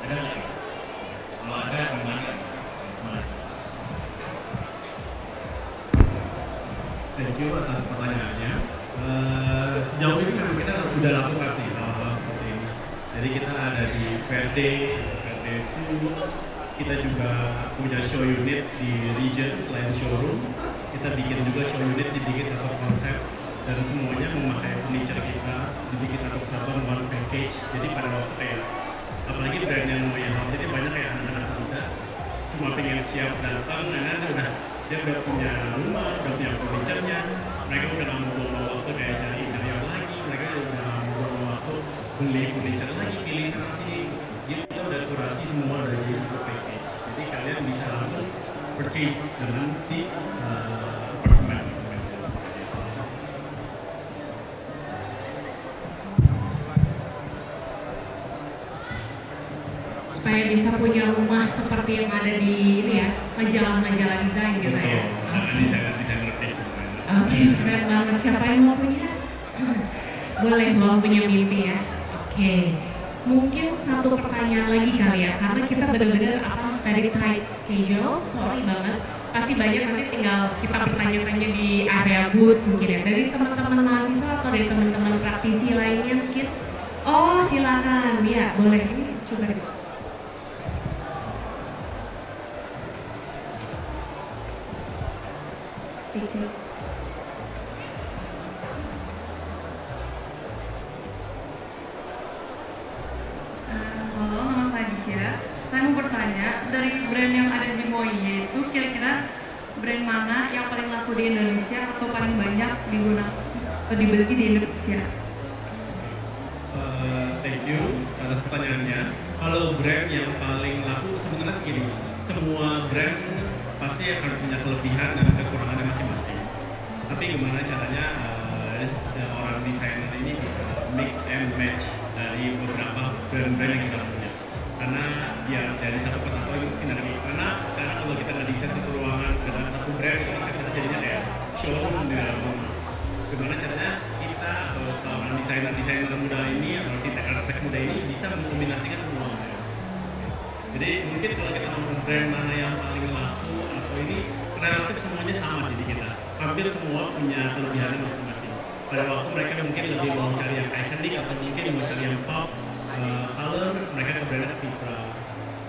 Ada nggak ya? Kalau ada, gimana? Terima kasih. Thank you atas pertanyaannya. Sejauh ini memang kita sudah lakukan sih hal-hal Jadi kita ada di Verde Food, kita juga punya show unit di region selain showroom. Kita bikin juga show unit, dibikin satu konsep dan semuanya memakai furniture kita, dibikin satu kesatuan one package. Jadi pada waktu kayak apalagi brand yang Moye House ini banyak kayak anak-anak muda cuma pengen siap datang, dan dia udah punya rumah, udah punya furniture-nya, mereka udah nggak mau buang waktu kayak cari interior lagi, mereka udah nggak mau buang waktu beli furniture lagi, pilih sana sini. Kita udah kurasi semua dari satu package, jadi kalian bisa langsung purchase dengan si apartemen. Supaya bisa punya rumah seperti yang ada di ini ya, majalah-majalah desain gitu ya. Desain ngerti. Oke, keren banget. Siapa yang mau punya? Boleh mau punya mimpi ya. Oke, mungkin satu pertanyaan lagi kali ya, karena kita benar-benar very tight schedule. Sorry banget. Pasti banyak nanti tinggal kita bertanya-tanya di area booth mungkin ya, dari teman-teman mahasiswa atau dari teman-teman praktisi lainnya mungkin. Oh silakan, ya boleh. Ini coba deh. Halo, nama Fadisha. Saya mau bertanya, dari brand yang ada di Moye itu kira-kira brand mana yang paling laku di Indonesia atau paling banyak digunakan atau dibeli di Indonesia? Thank you atas pertanyaannya. Kalau brand yang paling laku sebenarnya segini, semua brand pasti akan punya kelebihan dan kekurangannya masing-masing. Tapi gimana caranya orang desainer ini bisa mix and match dari beberapa brand-brand yang kita punya. Karena ya dari satu ke satu itu sinergi. Karena sekarang kalau kita ngedesain satu ruangan dengan satu brand itu kan kita jadinya kayak showroom di dalam rumah. Gimana caranya kita selama desainer muda ini atau arsitek muda ini bisa mengkombinasikan semua brand. Jadi mungkin kalau kita ngomong brand mana yang paling laku atau ini relatif semuanya sama sih di kita. Hampir semua punya kelebihannya masing-masing. Pada waktu mereka mungkin lebih mau cari yang iconic atau mungkin mau cari yang pop, color, mereka ke brand Vitra.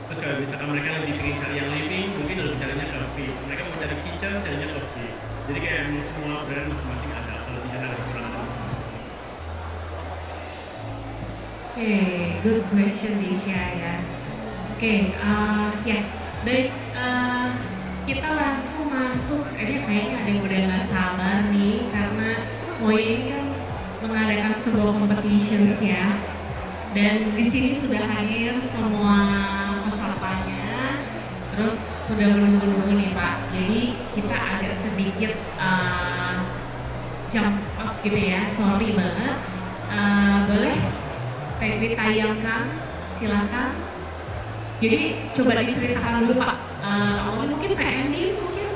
Terus kalau misalkan mereka lebih ingin cari yang living, mungkin lebih carinya ke Fit. Mereka mau cari kitchen, carinya ke Fit. Jadi kayak semua brand masing-masing ada kelebihan dan kekurangan masing-masing. Oke, good question Disha ya. Oke, ya baik, kita langsung masuk. Ini kayaknya ada yang udah nggak sabar nih karena Moye ini kan mengadakan sebuah competitions ya. Dan di sini sudah hadir semua pesertanya, terus sudah menunggu-nunggu nih Pak. Jadi kita agak sedikit jump up gitu ya, sorry banget. Boleh ditayangkan, silakan. Jadi coba diceritakan dulu Pak. Mungkin PND mungkin,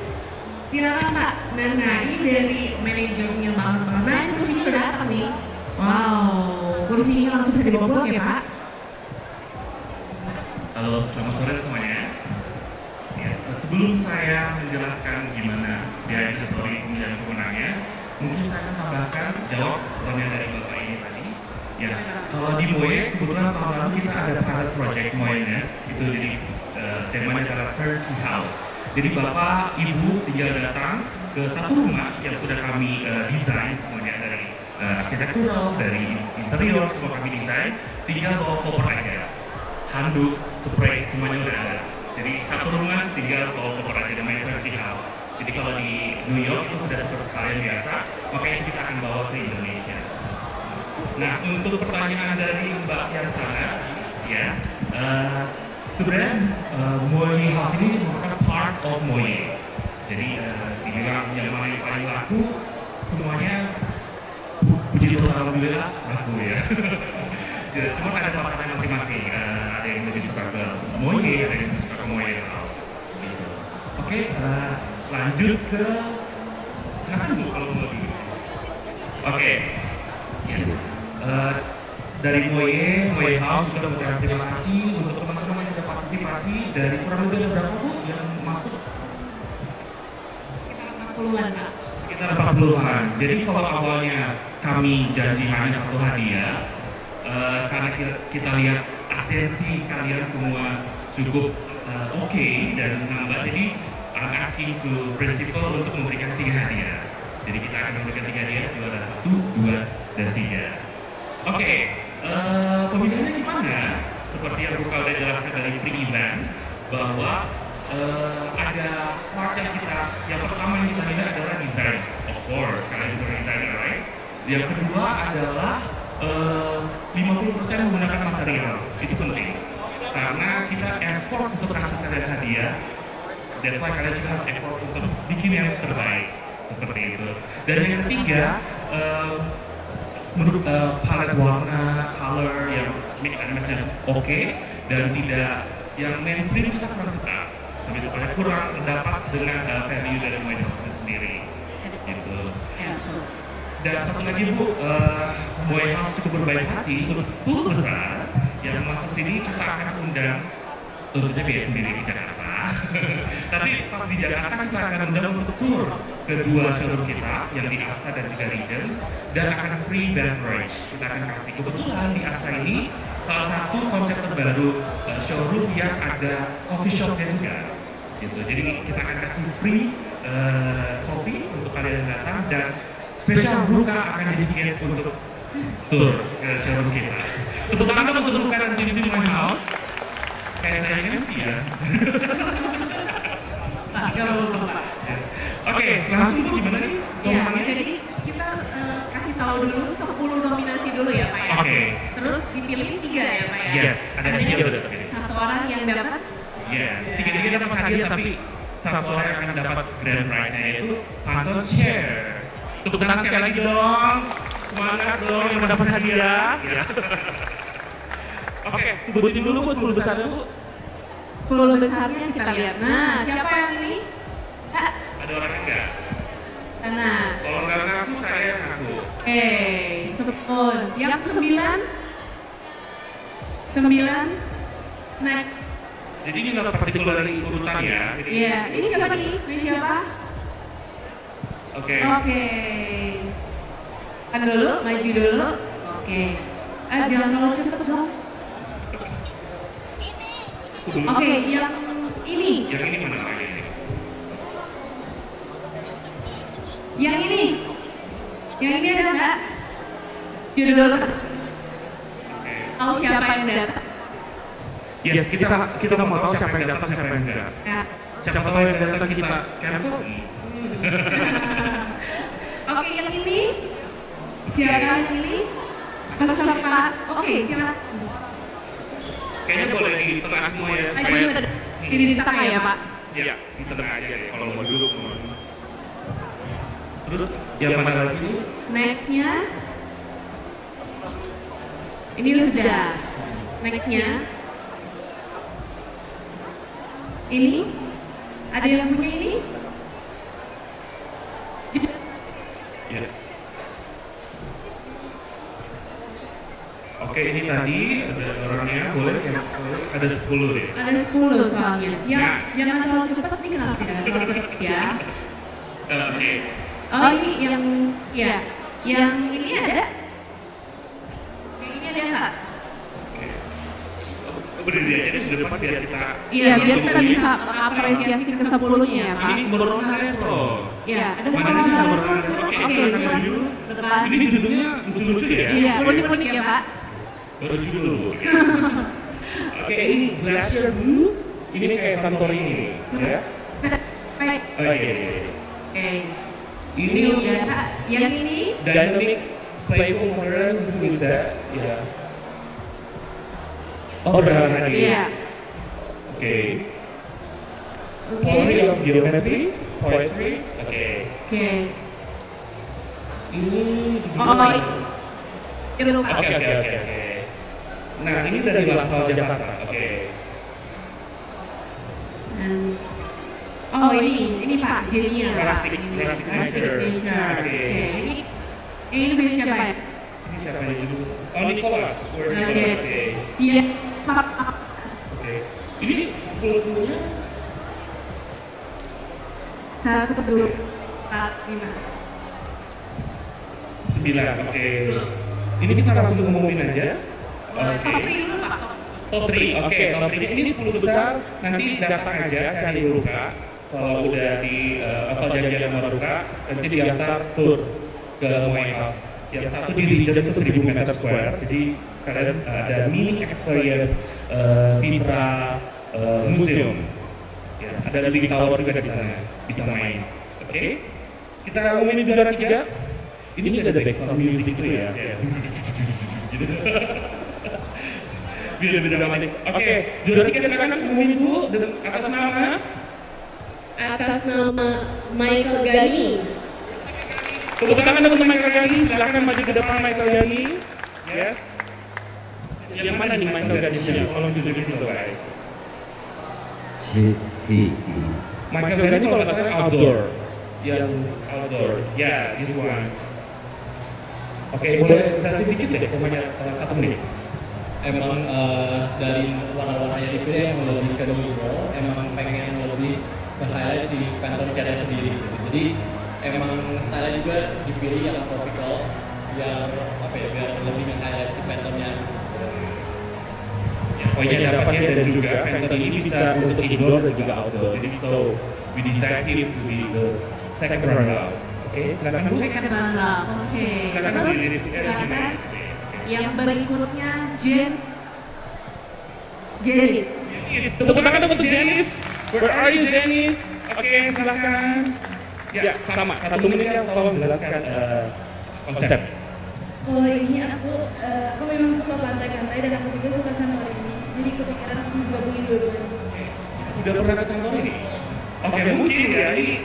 silakan Pak. Nah ini dari manajernya banget. Nah ini kursinya udah datang nih. Wow, kursinya langsung bisa dibobol ya Pak. Halo, selamat sore semuanya. Ya, sebelum saya menjelaskan gimana behind the story pemilihan pemenangnya, mungkin saya akan tambahkan jawab pertanyaan dari Bapak ini tadi. Ya, kalau di Moye, kebetulan tahun lalu kita ada pilot project Moye Nest, itu jadi temanya adalah Turkey House. Jadi Bapak, Ibu tinggal datang ke satu rumah yang sudah kami desain semuanya dari arsitektural, dari interior, semua kami desain, tinggal bawa koper aja. Handuk, spray, semuanya udah ada. Jadi satu rumah tinggal bawa koper aja, namanya Turkey House. Jadi kalau di New York itu sudah seperti hal yang biasa, makanya kita akan bawa ke Indonesia. Nah, untuk pertanyaan dari Mbak yang sana, ya, sebenarnya Moye House ini merupakan part of Moye. Jadi dibilang yang mana yang paling laku, semuanya puji Tuhan alhamdulillah laku ya. Cuma ada pasarnya masing-masing. Ada yang lebih suka ke Moye, ada yang lebih suka ke Moye House. Gitu. Oke, lanjut ke silakan Bu kalau mau di. Oke. Dari Moye House sudah mengucapkan terima kasih untuk teman-teman yang sudah partisipasi. Dari kurang lebih ada berapa Bu yang masuk? Sekitar 40-an Pak. Sekitar 40-an. Jadi kalau awalnya kami janji hanya satu hadiah, karena kita lihat atensi kalian semua cukup oke dan nambah, jadi I'm asking to principal untuk memberikan 3 hadiah. Jadi kita akan memberikan 3 hadiah, juara 1, 2, dan 3. Oke, pemilihannya gimana? Seperti yang Ruka udah jelaskan dari pre-event, bahwa ada part yang pertama yang kita lihat adalah desain, of course, kalian juga desainer, right? Yang kedua adalah 50% menggunakan material, itu penting. Karena kita effort untuk kasih kalian hadiah, that's why kalian juga harus effort untuk bikin yang terbaik, seperti itu. Dan yang ketiga, menurut palet warna, color yang mix and match oke, dan tidak yang mainstream kita kurang suka, tapi itu kurang dapat dengan value dari Moe House sendiri, gitu. Dan satu lagi Bu, Moe House cukup berbaik hati untuk 10 besar yang masuk sini kita akan undang, tentunya biaya sendiri di Jakarta. Tapi pas di Jakarta kita akan undang untuk tour kedua showroom kita yang di Asta dan juga Regent, dan akan free beverage. Kita akan kasih, kebetulan di Asta ini salah satu konsep terbaru showroom yang ada coffee shopnya juga, gitu. Jadi kita akan kasih free coffee untuk kalian yang datang, dan spesial Ruka akan dedicated untuk tour ke showroom kita. Tepuk tangan untuk Ruka dan tim Moe House. Kayak saya ini sih ya. Oke, langsung Bu gimana nih? Ya, jadi kita kasih tahu dulu 10 nominasi dulu ya Pak ya. Oke. Terus dipilih 3 ya Pak ya. Yes, ada 3 udah terpilih. 1 orang yang dapat. Yes, 3 dapat hadiah, tapi 1 orang yang akan dapat grand prize-nya yaitu Pantone Chair. Tepuk tangan sekali lagi dong. Semangat dong yang mendapat hadiah. Ya. Oke, sebutin dulu Bu 10 besar Bu. 10 besarnya kita lihat. Nah, siapa yang ini? Ada orang yang enggak? Nah. Kalau enggak ngaku, saya ngaku. Oke, 10. Yang 9 next. Jadi ini nggak particular dari urutan ya? Iya, ini siapa nih? Ini siapa? Oke. Kan dulu, maju dulu. Oke. Jangan terlalu cepet dong. Oke, yang ini. Yang ini mana lagi? Yang ini. Yang ini ada nggak? Judul. Tahu siapa yang datang? Yes, kita mau tahu siapa yang datang, siapa yang enggak. Ya. Siapa tahu yang datang kita cancel. Oke, yang ini. Siapa yang ini? Peserta. Oke, silakan. Kayaknya boleh di tengah semua ya. Ini di tengah ya Pak? Iya, di tengah aja ya. Kalau mau duduk mau. Terus yang mana lagi? Nextnya. Ini sudah. Nextnya. Ini. Ada yang punya ini? Ya. Oke, ini tadi ada orangnya, boleh ya? Ada 10 deh. Ada 10 soalnya. Ya, jangan terlalu cepat nih kenapa tidak terlalu cepat ya. Oke. Oh ini yang, ya, yang ini ada? Yang ini ada nggak? Berdiri aja deh di depan biar kita. Iya, biar kita bisa mengapresiasi ke 10-nya ya Pak. Ini berwarna retro. Iya, ada Mana ini yang berwarna retro? Oke, silakan maju. Depan. Ini judulnya lucu-lucu ya? Iya, unik-unik ya Pak. Baru judul Bu. Oke, ini Glacier Blue. Ini kayak Santorini nih, ya? Baik. Oh iya. Oke. Ini udah. Yang ini? Dynamic, playful, modern, who's that? Ya. Oh, udah lagi. Iya. Oke. Poetry of Geometry, Poetry. Oke. Ini Oke. Nah, ini dari Lasal Jakarta. Oke. Oh ini Pak, jadinya. Classic Nature. Oke. Ini punya siapa ya? Ini siapa yang dulu? Oh, Nicholas. Oke. Iya. Oke. Ini 10-10-nya? 1, 2, 4, 5. 9. Oke. Ini kita langsung ngumumin aja. Top 3 dulu Pak. Top 3, oke, top 3 ini 10 besar, nanti datang aja cari Ruka. Kalau udah di atau janjian sama Ruka, nanti diantar tour ke Moe House. Yang satu di region itu 1000 meter square, jadi kalian ada mini experience Vitra Museum. Ya, ada living tower juga di sana, bisa main. Oke, kita ngomongin juara 3. Ini ada background music gitu ya. Biar dramatis. Oke, juara 3 silakan ngomongin dulu atas nama. Atas nama Michael Gani. Tepuk tangan untuk Michael Gani, silakan maju ke depan Michael Gani. Yes. Yang mana nih Michael Gani-nya? Tolong tunjukin dulu guys. Michael Gani kalau nggak salah outdoor. Yang outdoor. Ya, this one. Oke, boleh saya sedikit deh, pokoknya 1 menit. Emang dari warna-warnanya dipilih yang lebih ke neutral, emang pengen lebih ke-highlight di Phantom Shade sendiri gitu. Jadi emang style juga dipilih yang tropical, biar apa ya, biar lebih meng-highlight si Phantomnya. Poinnya dapatnya dan juga Phantom ini bisa untuk indoor dan juga outdoor. Jadi so we decided to be the second runner. Oke, silakan dulu. Second runner, oke. Silakan Terus diri silakan yang berikutnya Janice. Tepuk tangan untuk Janice. Where are you Janice? Oke, silakan. Ya, sama. 1 menit ya, tolong jelaskan konsep. Oh ini aku memang suka pantai-pantai dan aku juga suka Santorini. Jadi kepikiran aku gabungin dua-duanya. Udah pernah ke Santorini? Oke, mungkin ya ini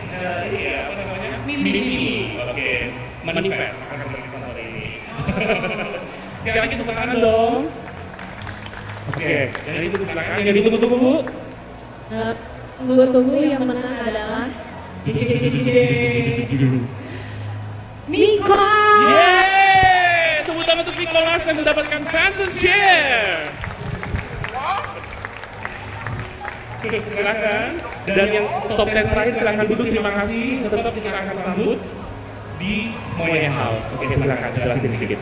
ya apa namanya? Mini. Oke, manifest akan pergi ke Santorini. Sekali lagi tepuk tangan dong. Oke, yang itu silakan. Yang ditunggu-tunggu Bu. Tunggu yang menang adalah Nicholas. Yeay! Tepuk tangan untuk Nicholas yang mendapatkan Phantom Share. Silakan. Dan yang top 10 terakhir silakan duduk. Terima kasih. Tetap kita akan sambut di Moe House. Oke, silakan jelasin dikit.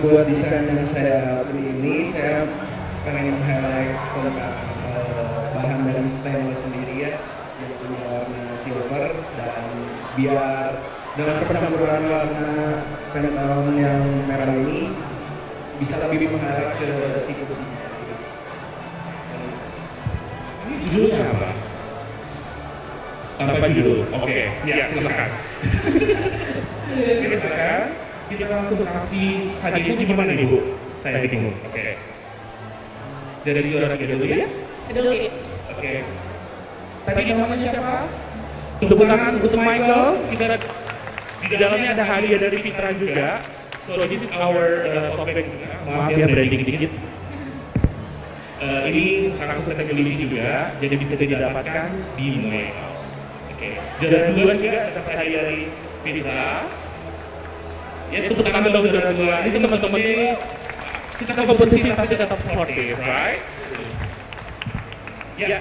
Buat desain yang saya beli ini, saya pengen highlight bahan dari stainless sendiri ya, yang punya warna silver, dan biar dengan percampuran warna Phantom yang merah ini bisa lebih mengarah ke si kursi. Ini judulnya apa? Tanpa judul. Oke, ya silakan. Oke, silakan. Kita langsung kasih hadiahnya gimana nih Bu? Saya bingung. Oke. Dari juara 3 dulu ya? Dulu. Oke. Tadi namanya siapa? Tepuk tangan untuk Michael. Kita di dalamnya ada hadiah dari Vitra juga. So this is our tote bag juga. Maaf ya branding dikit. Ini sangat sustainability juga, jadi bisa didapatkan di Moe House. Oke. Juara 2 juga dapat hadiah dari Vitra. Ya tepuk tangan dong juara 2. Ini teman-teman ini kita kompetisi tapi tetap sportif, right? Ya.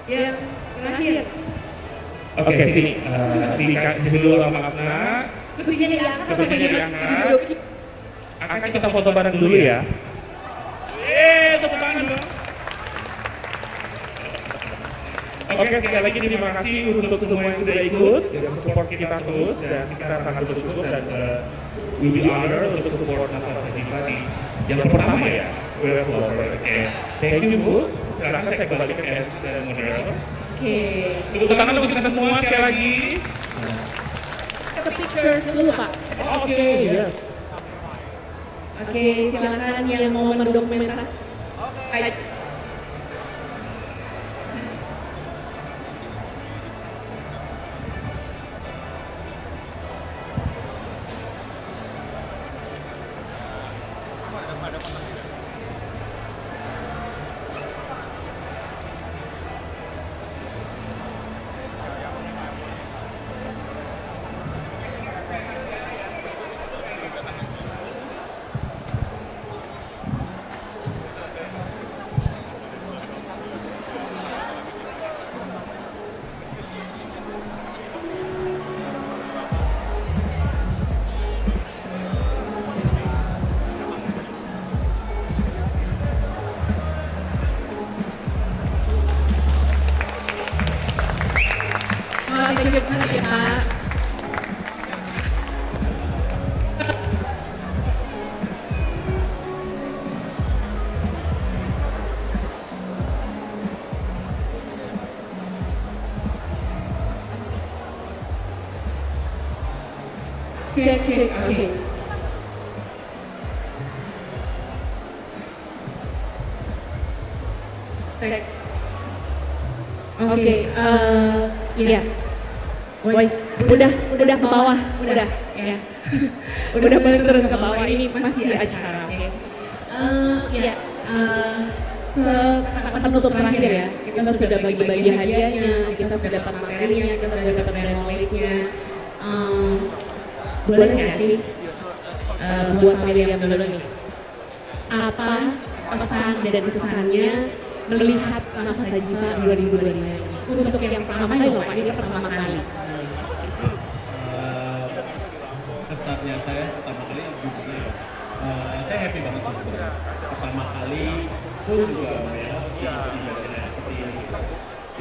Yang terakhir. Oke, sini. Dikasih dulu sama Asna. Kursinya diangkat atau Kursinya bagaimana? diangkat. Akan kita foto bareng dulu ya. Tepuk tangan dulu. Oke, sekali lagi terima kasih untuk semua yang sudah ikut, yang support kita terus, dan kita sangat bersyukur dan we be honored untuk support Nafas Festival di yang pertama ya, Web Lover. Oke, thank you Bu. Sekarang saya kembali ke asisten moderator. Oke. Tepuk tangan untuk kita semua sekali lagi. Ke pictures dulu Pak. Oke, yes. Oke, silakan yang mau mendokumentasikan. cek. Oke. Oke, iya. Woi, udah ke bawah, udah, ya. Udah balik turun ke bawah, ini masih acara, oke. Ya, penutup terakhir ya, kita sudah bagi-bagi hadiahnya, kita sudah dapat materinya, kita sudah dapat knowledge-nya. Boleh nggak sih buat William dulu nih, apa pesan dan kesannya melihat Nafas Ajifa 2025 untuk yang pertama kali loh Pak, ini pertama kali. Kesannya saya pertama kali jujurnya saya happy banget sih sebenarnya. Pertama kali full juga ya seperti ini.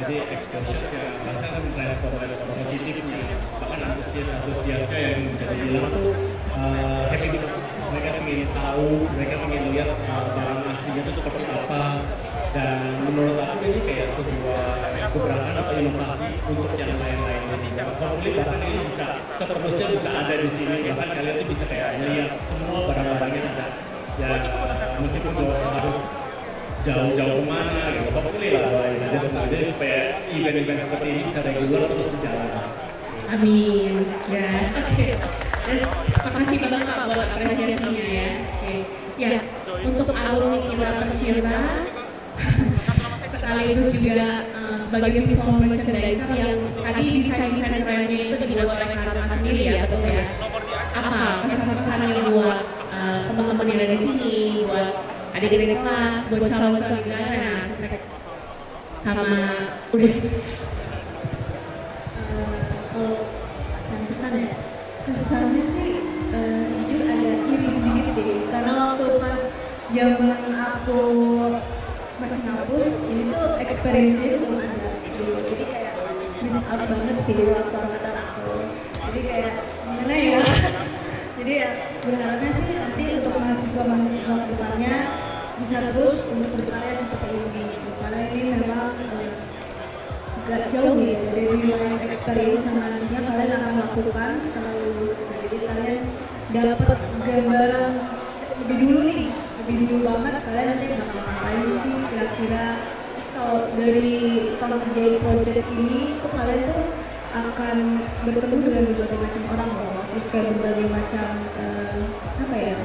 Jadi exposure-nya saya kan respon positifnya, bahkan antusiasnya yang bisa dibilang tuh happy gitu. Mereka ingin tahu, mereka ingin lihat barang aslinya itu seperti apa. Dan menurut aku ini kayak sebuah gebrakan atau inovasi untuk yang lain-lainnya. Hopefully barang ini bisa seterusnya bisa ada di sini, bahkan kalian tuh bisa kayak melihat semua barang-barangnya ada. Ya meskipun nggak harus jauh-jauh kemana gitu, hopefully lah doain aja semuanya supaya event-event seperti ini bisa regular terus berjalan. Amin. Ya. Oke. Makasih banget Pak buat apresiasinya ya. Oke. Ya. Untuk alumni kita tercinta, sekaligus juga sebagai visual merchandiser yang tadi desain-desain brandnya itu dibuat oleh Karma sendiri ya, betul ya. Apa pesan-pesan yang buat teman-teman yang ada di sini, buat adik-adik kelas, buat calon-calon negara, sama udah. Kalau pesan-pesan ya, kesannya sih jujur ada iri sedikit sih, karena waktu pas zaman aku masih ngampus, ini tuh experience-nya itu belum ada gitu. Jadi kayak miss out banget sih waktu angkatan aku. Jadi kayak gimana ya? Jadi ya berharapnya sih nanti untuk mahasiswa-mahasiswa ke depannya bisa terus untuk berkarya seperti ini. Karena ini memang gak jauh ya dari wilayah experience yang nantinya kalian akan lakukan setelah lulus. Jadi kalian dapat gambaran lebih dulu banget kalian nanti bakal ngapain sih kira-kira. Kalau dari Sunday Project ini tuh kalian tuh akan bertemu dengan berbagai macam orang loh, terus kayak berbagai macam apa ya,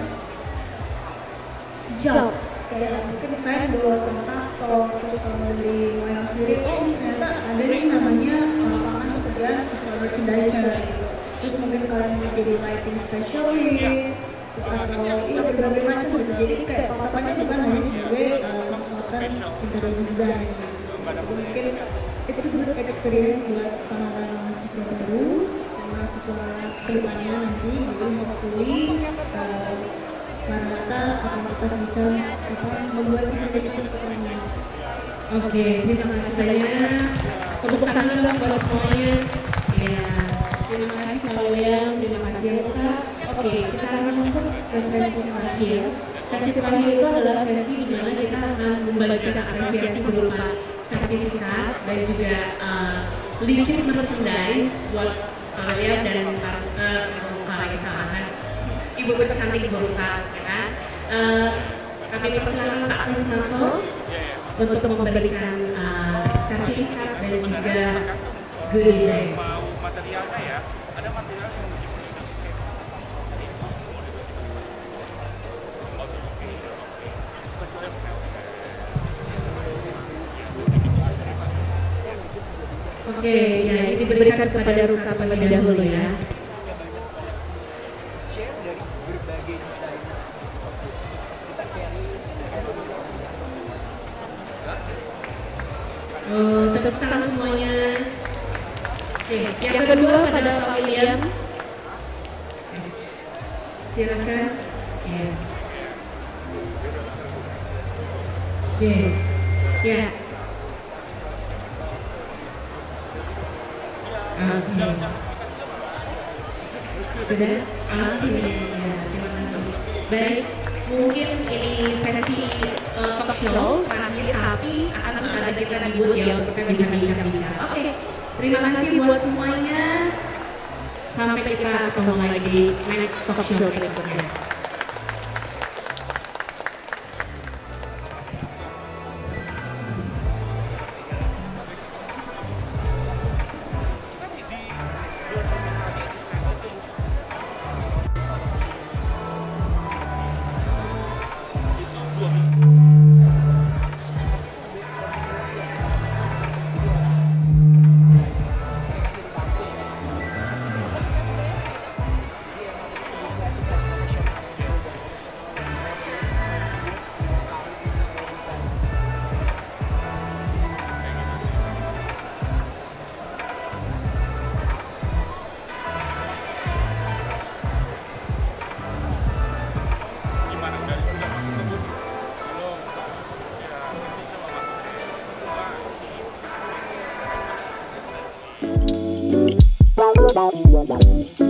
jobs kayak mungkin vendor, kontraktor, terus kalau dari Moyang sendiri ternyata ada nih namanya lapangan pekerjaan visual merchandiser gitu. Terus mungkin kalian menjadi lighting specialist atau ini berbagai macam gitu. Jadi kayak patokannya bukan hanya sebagai konsultan interior design. Mungkin itu sebuah experience buat para mahasiswa baru dan mahasiswa kedepannya nanti. Jadi hopefully Maranatha akan tetap bisa membuat event itu seperti ini. Oke, terima kasih banyak. Tepuk tangan dong buat semuanya. Ya, terima kasih Pak William, terima kasih Kak. Oke, kita akan masuk ke sesi terakhir. Sesi terakhir itu adalah sesi di mana kita akan membagikan apresiasi berupa sertifikat dan juga liquid merchandise buat Pak William dan Kak Raisa Mahan. Ibu cantik Buruka, ya kan? Kami persilakan Pak Krismanto untuk memberikan sertifikat dan juga goodie bag. Materialnya ya, ada material yang mesti Oke, ya ini diberikan kepada Ruka terlebih dahulu ya. Tepuk tangan semuanya. Oke, yang kedua pada Pak William. Silakan. Ya. Oke. Ya. Sudah? Oke. Ya, terima kasih. Baik, mungkin ini sesi talk show terakhir, tapi akan terus ada kita ribut ya untuk kita bisa bincang-bincang. Oke, terima kasih buat semuanya. Sampai kita ketemu lagi di next talk show berikutnya. Bye.